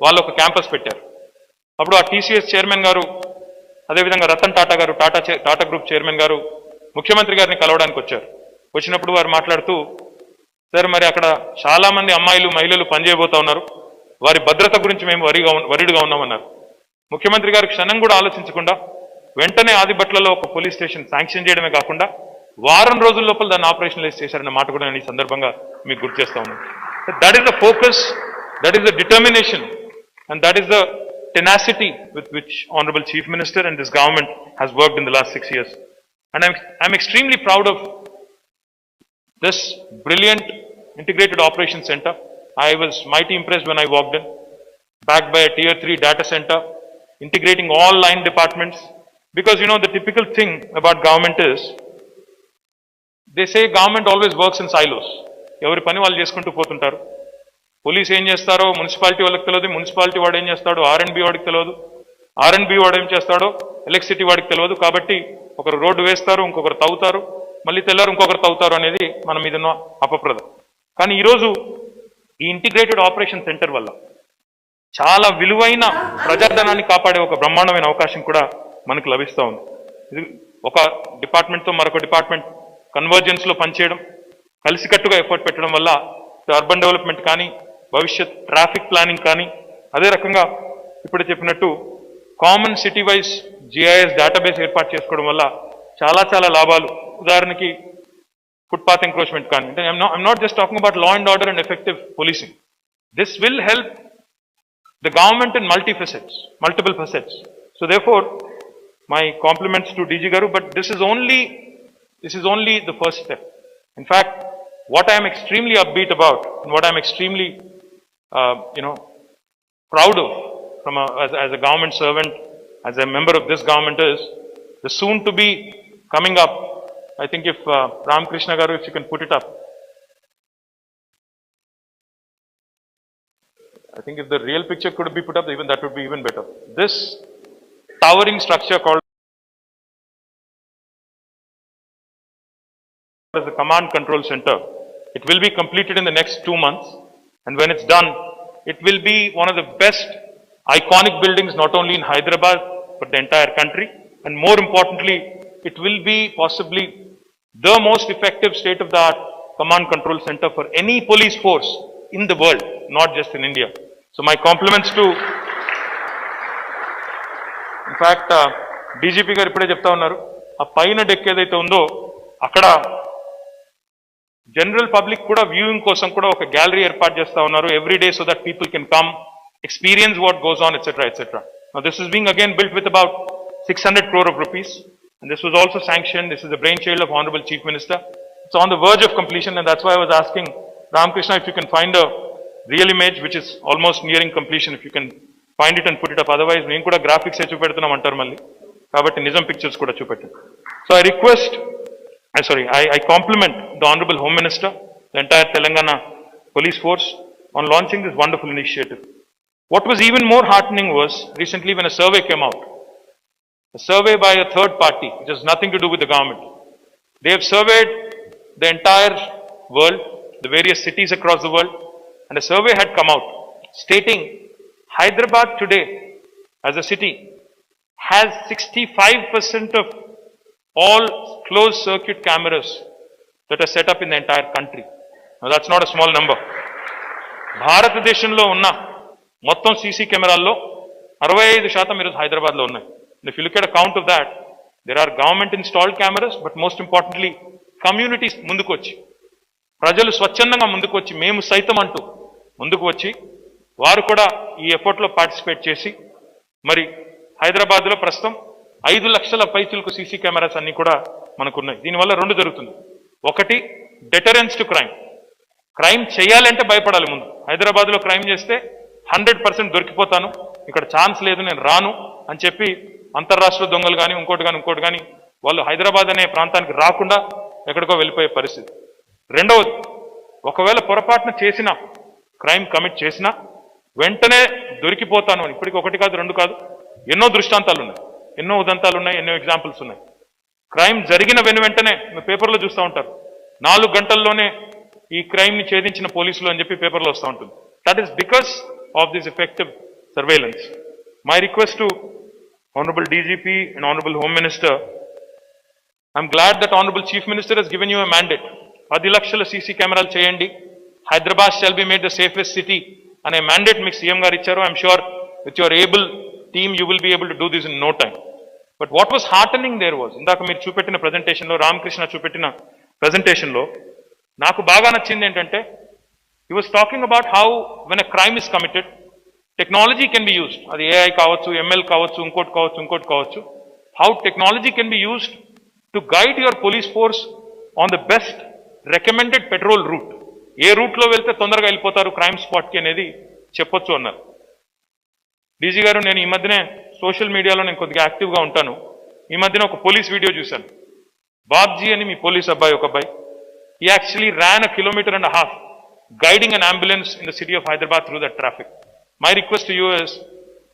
Speaker 6: వాళ్ళు ఒక campus పెట్టారు. అప్పుడు ఆ TCS chairman గారు, అదేవిధంగా రతన్ టాటా గారు, టాటా గ్రూప్ చైర్మన్ గారు ముఖ్యమంత్రి గారిని కలవడానికి వచ్చారు. వచ్చినప్పుడు వారు మాట్లాడుతూ, సార్ మరి అక్కడ చాలా మంది అమ్మాయిలు మహిళలు పనిచేయబోతా ఉన్నారు, వారి భద్రత గురించి మేము వరీడుగా ఉన్నామన్నారు. ముఖ్యమంత్రి గారు క్షణం కూడా ఆలోచించకుండా వెంటనే ఆదిబట్లలో ఒక పోలీస్ స్టేషన్ శాంక్షన్ చేయడమే కాకుండా వారం రోజుల లోపల దాన్ని ఆపరేషనలైజ్ చేశారన్న మాట కూడా నేను ఈ సందర్భంగా మీకు గుర్తు చేస్తా ఉన్నాను. That is the focus, that is the determination, and that is the tenacity with which Honorable Chief Minister and this government has worked in the last 6 years. And I'm extremely proud of this brilliant integrated operations center. I was mighty impressed when I walked in, backed by a tier 3 data center, integrating all line departments. Because you know, the typical thing about government is, they say government always works in silos. Every pani vallu cheskuntu potuntaru. Police ఏం చేస్తారో municipality వాళ్ళకి తెలియదు, municipality వాడు ఏం చేస్తాడో ఆర్ఎండ్బి వాడికి తెలియదు, ఆర్ఎండ్బి వాడు ఏం చేస్తాడో ఎలక్ట్రిసిటీ వాడికి తెలియదు. కాబట్టి ఒకరు రోడ్డు వేస్తారు, ఇంకొకరు తవ్వుతారు, మళ్ళీ తెల్లారు ఇంకొకరు తవ్వుతారు అనేది మన మీద ఉన్న అపప్రద. కానీ ఈరోజు ఈ ఇంటిగ్రేటెడ్ ఆపరేషన్ సెంటర్ వల్ల చాలా విలువైన ప్రజాధనాన్ని కాపాడే ఒక బ్రహ్మాండమైన అవకాశం కూడా మనకు లభిస్తూ ఉంది. ఇది ఒక డిపార్ట్మెంట్తో మరొక డిపార్ట్మెంట్ కన్వర్జెన్స్లో పనిచేయడం, కలిసికట్టుగా ఎఫర్ట్ పెట్టడం వల్ల అర్బన్ డెవలప్మెంట్ కానీ, భవిష్యత్ ట్రాఫిక్ ప్లానింగ్ కానీ, అదే రకంగా ఇప్పుడు చెప్పినట్టు common city wise GIS database ఏర్పాటు చేసుకోవడం వల్ల చాలా చాలా లాభాలు. ఉదాహరణకి ఫుట్పాత్ ఎంక్రోచ్మెంట్ కానీ, అంటే I'm not just talking about law and order and effective policing. This will help the government in multiple facets. So therefore, my compliments to DG Garu, but this is only the first step. In fact, what I am extremely upbeat about, and what I am extremely, proud of as a government servant, as a member of this government, is the soon to be coming up. I think if Ramakrishna Garu, if you can put it up. I think if the real picture could be put up, even that would be even better. This towering structure called as a command control center, it will be completed in the next 2 months, and when it's done, it will be one of the best iconic buildings not only in Hyderabad but the entire country, and more importantly, it will be possibly the most effective state-of-the-art command control center for any police force in the world, not just in India. So my compliments to, in fact, DGP garu ipude chepta unnaru, aa paina deck edaithe undo akkada general public kuda viewing kosam kuda oka gallery ఏర్పాటు చేస్తా ఉన్నారు every day, so that people can come experience what goes on, etc. Now this is being again built with about 600 crore of rupees, and this was also sanctioned. This is the brainchild of Honorable Chief Minister. It's on the verge of completion, and that's why I was asking Ramakrishna if you can find a real image which is almost nearing completion, if you can find it and put it up. Otherwise నేను కూడా graphics చూపెడుతున్నాం అంటారు మళ్ళీ, కాబట్టి నిజం pictures కూడా చూపెట్టాను. So I request, I compliment the Honorable Home Minister, the entire Telangana police force on launching this wonderful initiative. What was even more heartening was recently when a survey came out, a survey by a third party, which has nothing to do with the government. They have surveyed the entire world, the various cities across the world, and a survey had come out stating Hyderabad today as a city has 65% of all closed circuit cameras that are set up in the entire country. Now that's not a small number. భారతదేశంలో ఉన్న మొత్తం CC కెమెరాల్లో 65% ఈరోజు హైదరాబాద్లో ఉన్నాయి. If you look at a count of that, there are government installed cameras, but most importantly, communities ముందుకు వచ్చి, ప్రజలు స్వచ్ఛందంగా ముందుకు వచ్చి, మేము సైతం అంటూ ముందుకు వచ్చి వారు కూడా ఈ ఎఫర్ట్లో పార్టిసిపేట్ చేసి, మరి హైదరాబాద్లో ప్రస్తుతం 5 లక్షల పైచులకు సీసీ కెమెరాస్ అన్ని కూడా మనకున్నాయి. దీనివల్ల 2 జరుగుతుంది. ఒకటి, డెటరెన్స్ టు క్రైమ్. క్రైమ్ చేయాలంటే భయపడాలి. ముందు హైదరాబాద్లో క్రైమ్ చేస్తే 100% దొరికిపోతాను, ఇక్కడ ఛాన్స్ లేదు, నేను రాను అని చెప్పి అంతర్రాష్ట్ర దొంగలు కానీ ఇంకోటి కానీ వాళ్ళు హైదరాబాద్ అనే ప్రాంతానికి రాకుండా ఎక్కడికో వెళ్ళిపోయే పరిస్థితి. రెండవది, ఒకవేళ పొరపాటున చేసిన క్రైమ్ కమిట్ చేసినా వెంటనే దొరికిపోతాను అని ఇప్పటికి ఒకటి కాదు రెండు కాదు ఎన్నో దృష్టాంతాలు ఉన్నాయి, ఎన్నో ఉదంతాలు ఉన్నాయి, ఎన్నో ఎగ్జాంపుల్స్ ఉన్నాయి. క్రైమ్ జరిగిన వెంటనే పేపర్లో చూస్తూ ఉంటారు 4 గంటల్లోనే ఈ క్రైమ్ని ఛేదించిన పోలీసులు అని చెప్పి పేపర్లో వస్తూ ఉంటుంది. That is because of this effective surveillance. My request to Honorable DGP and Honorable Home Minister, I'm glad that Honorable Chief Minister has given you a mandate. 10 లక్షల సీసీ కెమెరాలు చేయండి, Hyderabad shall be made the safest city అనే mandate మీకు CM గారు ఇచ్చారు. I'm sure with your able team you will be able to do this in no time. But what was heartening there was, ఇందాక మీరు చూపెట్టిన ప్రెజెంటేషన్లో, రామకృష్ణ చూపెట్టిన ప్రెజెంటేషన్లో నాకు బాగా నచ్చింది ఏంటంటే, he was talking about how when a crime is committed, technology can be used. అది AI కావచ్చు, ML కావచ్చు, ఇంకోటి కావచ్చు. How technology can be used to guide your police force on the best recommended patrol route. ఏ రూట్లో వెళ్తే తొందరగా వెళ్ళిపోతారు crime స్పాట్కి అనేది చెప్పొచ్చు అన్నారు. డీజీ గారు, నేను ఈ మధ్యనే సోషల్ మీడియాలో నేను కొద్దిగా యాక్టివ్గా ఉంటాను. ఈ మధ్యన ఒక పోలీస్ వీడియో చూశాను. బాబ్జీ అని మీ పోలీస్ అబ్బాయి, ఒక అబ్బాయి, he actually ran 1.5 kilometers guiding an ambulance in the city of Hyderabad through that traffic. My request to you is,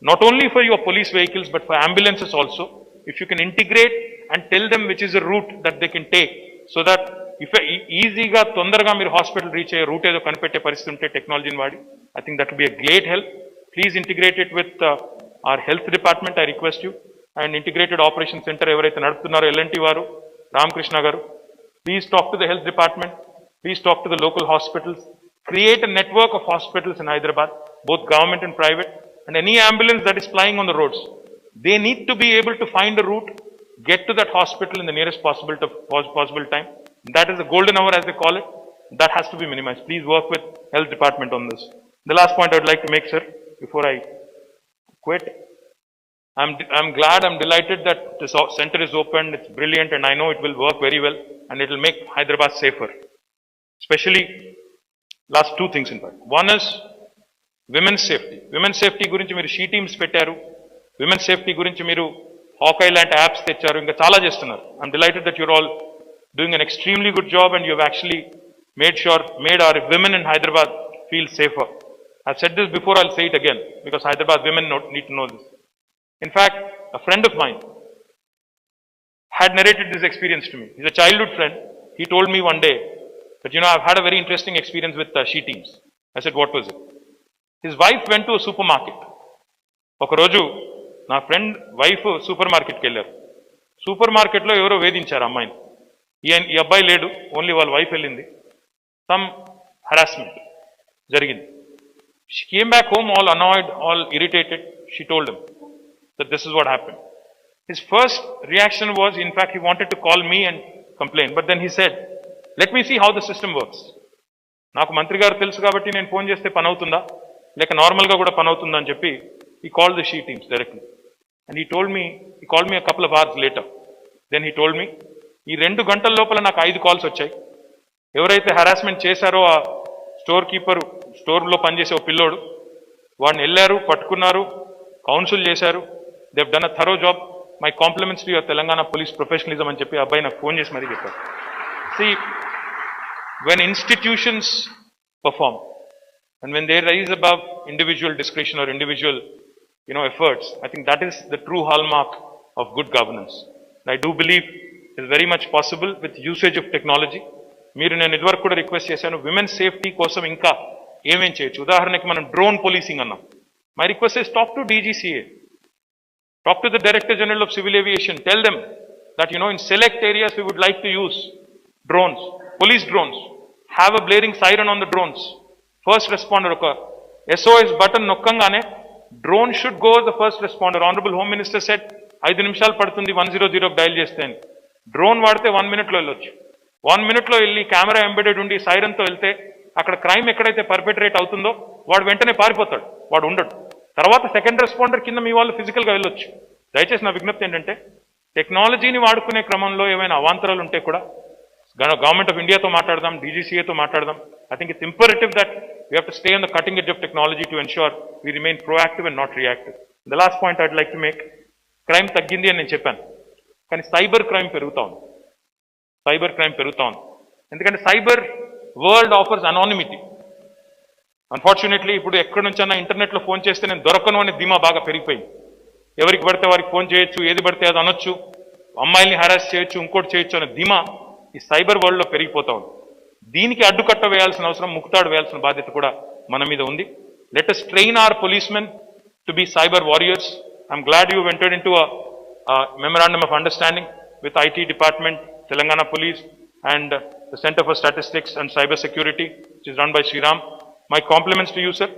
Speaker 6: not only for your police vehicles but for ambulances also, if you can integrate and tell them which is the route that they can take, so that if ఈజీగా తొందరగా మీరు hospital reach అయ్యే route ఏదో కనిపెట్టే పరిస్థితి ఉంటే టెక్నాలజీని వాడి, I think that will be a great help. Please integrate it with our health department, I request you, and integrated operation center ఎవరైతే నడుపుతున్నారో LNT వారు, రామకృష్ణ గారు, please talk to the health department, please talk to the local hospitals, create a network of hospitals in Hyderabad, both government and private, and any ambulance that is flying on the roads, they need to be able to find a route, get to that hospital in the nearest possible time. That is the golden hour, as they call it. That has to be minimized. Please work with health department on this. The last point I would like to make, sir, before I quit, I'm glad, I'm delighted that this center is opened. It's brilliant, and I know it will work very well, and it will make Hyderabad safer. Especially, last 2 things in fact. One is women's safety. Women's safety గురించి మీరు she teams పెట్టారు, women's safety గురించి మీరు హాకై లాంటి apps తెచ్చారు, ఇంకా చాలా చేస్తున్నారు. I'm delighted that you're all doing an extremely good job, and you've actually made our women in Hyderabad feel safer. I've said this before, I'll say it again, because Hyderabad women need to know this. In fact, a friend of mine had narrated this experience to me. He's a childhood friend. He told me one day that, I've had a very interesting experience with she teams. I said, what was it? His wife went to a supermarket. ఒక రోజు నా friend wife super మార్కెట్కి వెళ్ళారు. Super మార్కెట్లో ఎవరో వేధించారు అమ్మాయిని. ఈ అబ్బాయి లేడు, ఓన్లీ వాళ్ళ వైఫ్ వెళ్ళింది. సమ్ హరాస్మెంట్ జరిగింది. She came back home all annoyed, all irritated. She told him that this is what happened. His first reaction was, in fact, he wanted to call me and complain. But then he said, let me see how the system works. నాకు మంత్రి గారు తెలుసు కాబట్టి నేను phone చేస్తే పని అవుతుందా, లేక నార్మల్గా కూడా పని అవుతుందా అని చెప్పి he called the she teams directly. And he called me a couple of hours later. Then he told me, ఈ 2 గంటల లోపల నాకు 5 కాల్స్ వచ్చాయి. ఎవరైతే హరాస్మెంట్ చేశారో ఆ స్టోర్లో పనిచేసే ఓ పిల్లోడు, వాడిని వెళ్ళారు, పట్టుకున్నారు, కౌన్సిల్ చేశారు. They have done a thorough job. My compliments to your Telangana police professionalism అని చెప్పి అబ్బాయి నాకు ఫోన్ చేసి మరీ చెప్పారు. See, when institutions perform and when they rise above individual discretion or individual efforts, I think that is the true hallmark of good governance. I do believe it is very much possible with usage of technology. మీరు నేను ఇదివరకు కూడా request చేశాను, women safety కోసం ఇంకా ఏమేం చేయొచ్చు. ఉదాహరణకి మనం డ్రోన్ పోలీసింగ్ అన్నాం. My request is talk to DGCA, talk to the Director General of Civil Aviation, tell them that in select areas we would like to use drones, police drones, have a blaring siren on the drones. First responder oka SOS button nokkangane drone should go as the first responder. Honorable Home Minister said 5 నిమిషాలు పడుతుంది 100 dial చేస్తే అని. Drone వాడితే 1 minute-లో వెళ్ళొచ్చు. 1 minute-లో వెళ్ళి camera embedded ఉండి సైరన్తో వెళ్తే అక్కడ క్రైమ్ ఎక్కడైతే పర్పెట్రేట్ అవుతుందో వాడు వెంటనే పారిపోతాడు, వాడు ఉండడు. తర్వాత సెకండ్ రెస్పాండర్ కింద మీ వాళ్ళు ఫిజికల్గా వెళ్ళొచ్చు. దయచేసి నా విజ్ఞప్తి ఏంటంటే, టెక్నాలజీని వాడుకునే క్రమంలో ఏమైనా అవాంతరాలు ఉంటే కూడా గవర్నమెంట్ ఆఫ్ ఇండియాతో మాట్లాడదాం, DGCAతో మాట్లాడదాం. I think it's imperative that we have to stay on the cutting edge of technology to ensure we remain proactive and not reactive. The last point I'd like to make, crime తగ్గింది అని నేను చెప్పాను. కానీ cyber crime పెరుగుతా ఉంది. Cyber crime పెరుగుతా ఉంది. ఎందుకంటే cyber world offers anonymity. Unfortunately ఇప్పుడు ఎక్కడి నుంచైనా ఇంటర్నెట్లో ఫోన్ చేస్తే నేను దొరకను అనే ధీమా బాగా పెరిగిపోయింది. ఎవరికి పడితే వారికి ఫోన్ చేయొచ్చు, ఏది పడితే అది అనొచ్చు, అమ్మాయిల్ని హరాస్ చేయొచ్చు, ఇంకోటి చేయొచ్చు అనే ధీమా ఈ సైబర్ వరల్డ్లో పెరిగిపోతా ఉంది. దీనికి అడ్డుకట్ట వేయాల్సిన అవసరం, ముక్తాడు వేయాల్సిన బాధ్యత కూడా మన మీద ఉంది. Let us train our policemen to be cyber warriors. I'm glad you entered into a memorandum of understanding with IT department, Telangana Police and the Center for Statistics and Cyber Security, which is run by Sriram. My compliments to you, sir.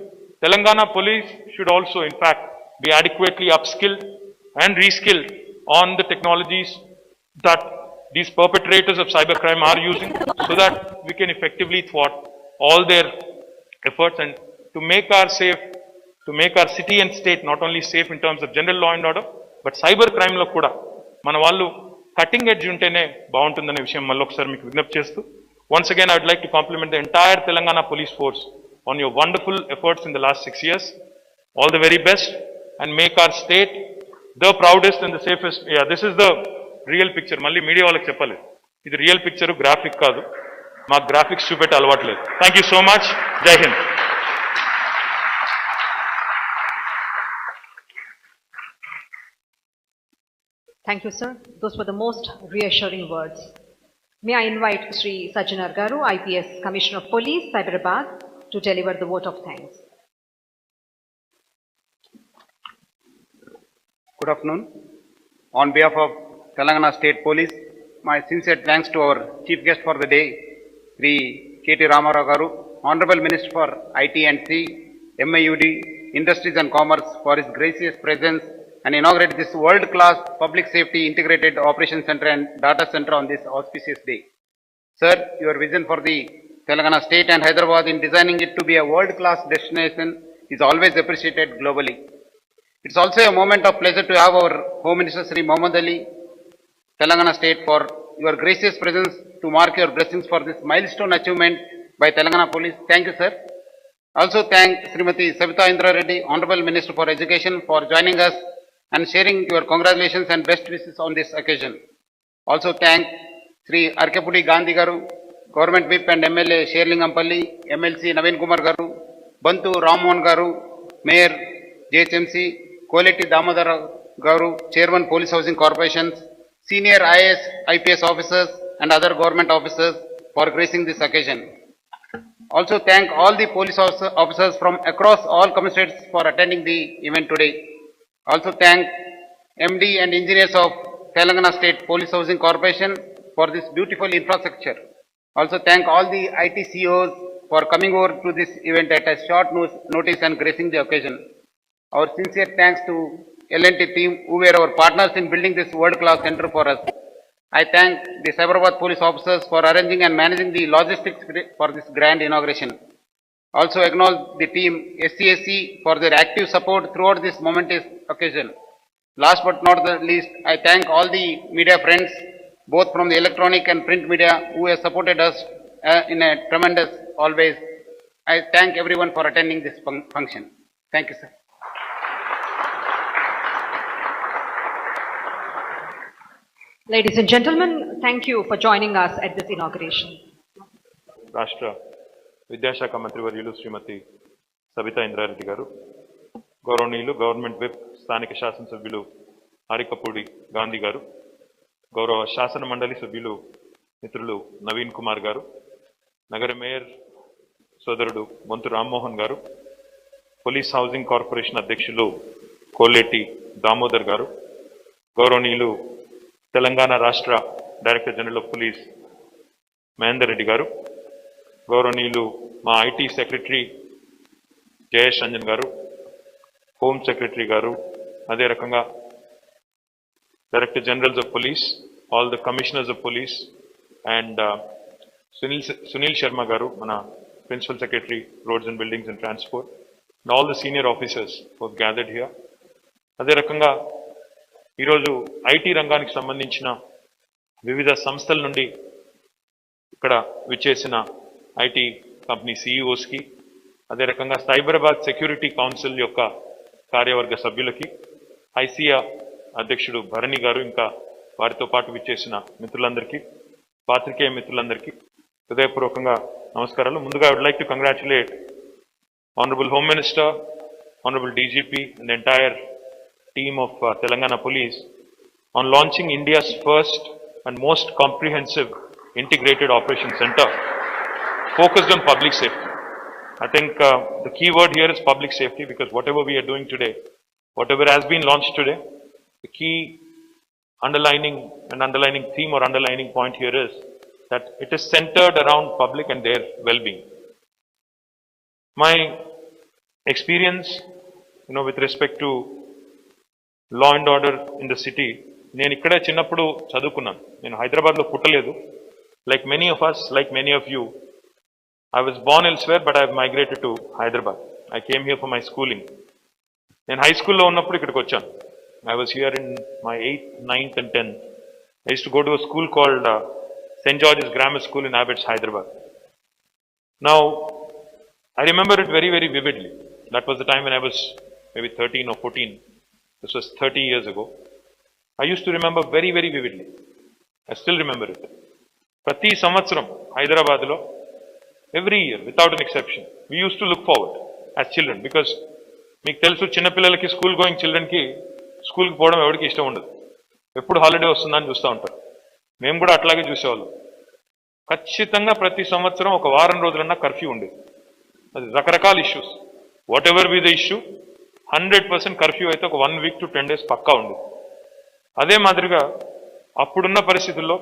Speaker 6: Telangana Police should also, in fact, be adequately upskilled and reskilled on the technologies that these perpetrators of cybercrime are using, so that we can effectively thwart all their efforts and to make our city and state not only safe in terms of general law and order, but cyber crime lo kuda mana vallu cutting edge untene baaguntundane vishayam malli okasari meeku vignapti chestu. Once again, I would like to compliment the entire Telangana police force on your wonderful efforts in the last 6 years. All the very best, and make our state the proudest and the safest. Yeah, this is the real picture. Malli media వాళ్ళకి చెప్పాలి, ఇది real picture, graphic కాదు. మాకు graphics చూపెట్టే అలవాట్లేదు. Thank you so much. జై Hind.
Speaker 2: Thank you, sir. Those were the most reassuring words. May I invite Sri Sajjanar Garu, IPS Commissioner of Police, Cyberabad, to deliver the vote of thanks.
Speaker 7: Good afternoon. On behalf of Telangana State Police, my sincere thanks to our chief guest for the day, Sri KTR Garu, Honorable Minister for IT and C, MIUD, Industries and Commerce, for his gracious presence and inaugurate this world-class public safety integrated operation center and data center on this auspicious day. Sir, your vision for the Telangana State and Hyderabad in designing it to be a world-class destination is always appreciated globally. It's also a moment of pleasure to have our Home Minister Sri Mohammad Ali, Telangana State, for your gracious presence to mark your blessings for this milestone achievement by Telangana Police. Thank you, sir. Also thank Srimati Savita Indra Reddy, Honorable Minister for Education, for joining us and sharing your congratulations and best wishes on this occasion. Also thank Sri Arkepudi Gandhi Garu, Government Whip and MLA Sherlingampalli, MLC Naveen Kumar Garu, Bantu Rammohan Garu, Mayor JHMC, Koleti Damodara Garu, Chairman Police Housing Corporations, Senior IAS, IPS officers and other government officers for gracing this occasion. Also thank all the police officers from across all commissioners for attending the event today. Also thank MD and engineers of Telangana State Police Housing Corporation for this beautiful infrastructure. Also thank all the IT CEOs for coming over to this event at a short notice and gracing the occasion. Our sincere thanks to L&T team who were our partners in building this world-class center for us. I thank the Cyberabad police officers for arranging and managing the logistics for this grand inauguration. Also acknowledge the team SCSC for their active support throughout this momentous occasion. Last but not the least, I thank all the media friends, both from the electronic and print media, who have supported us in a tremendous always. I thank everyone for attending this function. Thank you, sir.
Speaker 2: Ladies and gentlemen, thank you for joining us at this inauguration.
Speaker 6: రాష్ట్ర విద్యాశాఖ మంత్రివర్యులు శ్రీమతి సబితా ఇంద్రారెడ్డి గారు, గౌరవనీయులు government whip స్థానిక శాసనసభ్యులు అరికపూడి గాంధీ గారు, గౌరవ శాసన మండలి సభ్యులు మిత్రులు నవీన్ కుమార్ గారు, నగర మేయర్ సోదరుడు బొంతు రామ్మోహన్ గారు, పోలీస్ హౌసింగ్ కార్పొరేషన్ అధ్యక్షులు కోలేటి దామోదర్ గారు, గౌరవనీయులు తెలంగాణ రాష్ట్ర director general of police Mahender Reddy గారు, గౌరవనీయులు మా ఐటీ సెక్రటరీ జయేష్ రంజన్ గారు, హోమ్ సెక్రటరీ గారు, అదే రకంగా director generals of police, all the commissioners of police and Sunil Sharma గారు, మన principal secretary roads and buildings and transport, and all the senior officers who gathered here. అదే రకంగా ఈరోజు ఐటీ రంగానికి సంబంధించిన వివిధ సంస్థల నుండి ఇక్కడ విచ్చేసిన ఐటీ కంపెనీ సిఇఓస్కి, అదే రకంగా సైబరాబాద్ సెక్యూరిటీ కౌన్సిల్ యొక్క కార్యవర్గ సభ్యులకి, ఐసియా అధ్యక్షుడు భరణి గారు, ఇంకా వారితో పాటు విచ్చేసిన మిత్రులందరికీ, పాత్రికేయ మిత్రులందరికీ హృదయపూర్వకంగా నమస్కారాలు. ముందుగా I would like to congratulate Honorable Home Minister, Honorable DGP and the entire team of Telangana Police on launching India's first and most comprehensive integrated operation center focused on public safety. I think the key word here is public safety, because whatever we are doing today, whatever has been launched today, the key underlining theme or underlining point here is that it is centered around public and their well-being. My experience, with respect to law and order in the city, నేను ఇక్కడే చిన్నప్పుడు చదువుకున్నాను. నేను హైదరాబాద్లో పుట్టలేదు. Like many of us, like many of you, I was born elsewhere, but I have migrated to Hyderabad. I came here for my schooling. నేను high స్కూల్లో ఉన్నప్పుడు ఇక్కడికి వచ్చాను. I was here in my 8th, 9th and 10th. I used to go to a school called St. George's Grammar School in Abbots, Hyderabad. Now, I remember it very, very vividly. That was the time when I was maybe 13 or 14. This was 30 years ago. I used to remember very, very vividly. I still remember it. Prati Samvatsaram, Hyderabadlo, every year, without an exception, we used to look forward as children, because మీకు తెలుసు చిన్నపిల్లలకి school going చిల్డ్రన్కి స్కూల్కి పోవడం ఎవరికి ఇష్టం ఉండదు. ఎప్పుడు holiday వస్తుందని చూస్తూ ఉంటారు. మేము కూడా అట్లాగే చూసేవాళ్ళం. ఖచ్చితంగా ప్రతి సంవత్సరం ఒక వారం రోజులన్నా కర్ఫ్యూ ఉండేది. అది రకరకాల issues, what ever be the issue, 100% curfew అయితే ఒక 1 week to 10 days పక్కా ఉండేది. అదే మాదిరిగా అప్పుడున్న పరిస్థితుల్లో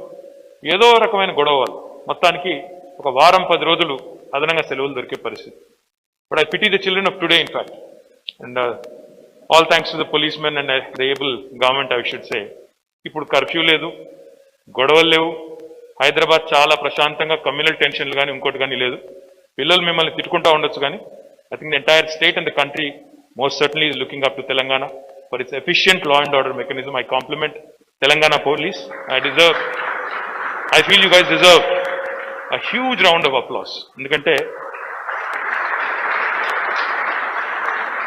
Speaker 6: ఏదో రకమైన గొడవలు, మొత్తానికి ఒక వారం 10 రోజులు అదనంగా సెలవులు దొరికే పరిస్థితి. But I pity the children of today in fact, and all thanks to the policemen and the able government I should say. ఇప్పుడు కర్ఫ్యూ లేదు, గొడవలు లేవు, హైదరాబాద్ చాలా ప్రశాంతంగా, కమ్యూనల్ టెన్షన్లు కానీ ఇంకోటి కానీ లేదు. పిల్లలు మిమ్మల్ని తిట్టుకుంటూ ఉండొచ్చు కానీ I think the entire state and the country most certainly is looking up to Telangana for its efficient law and order mechanism. I compliment Telangana Police. I feel you guys deserve a huge round of applause. ఎందుకంటే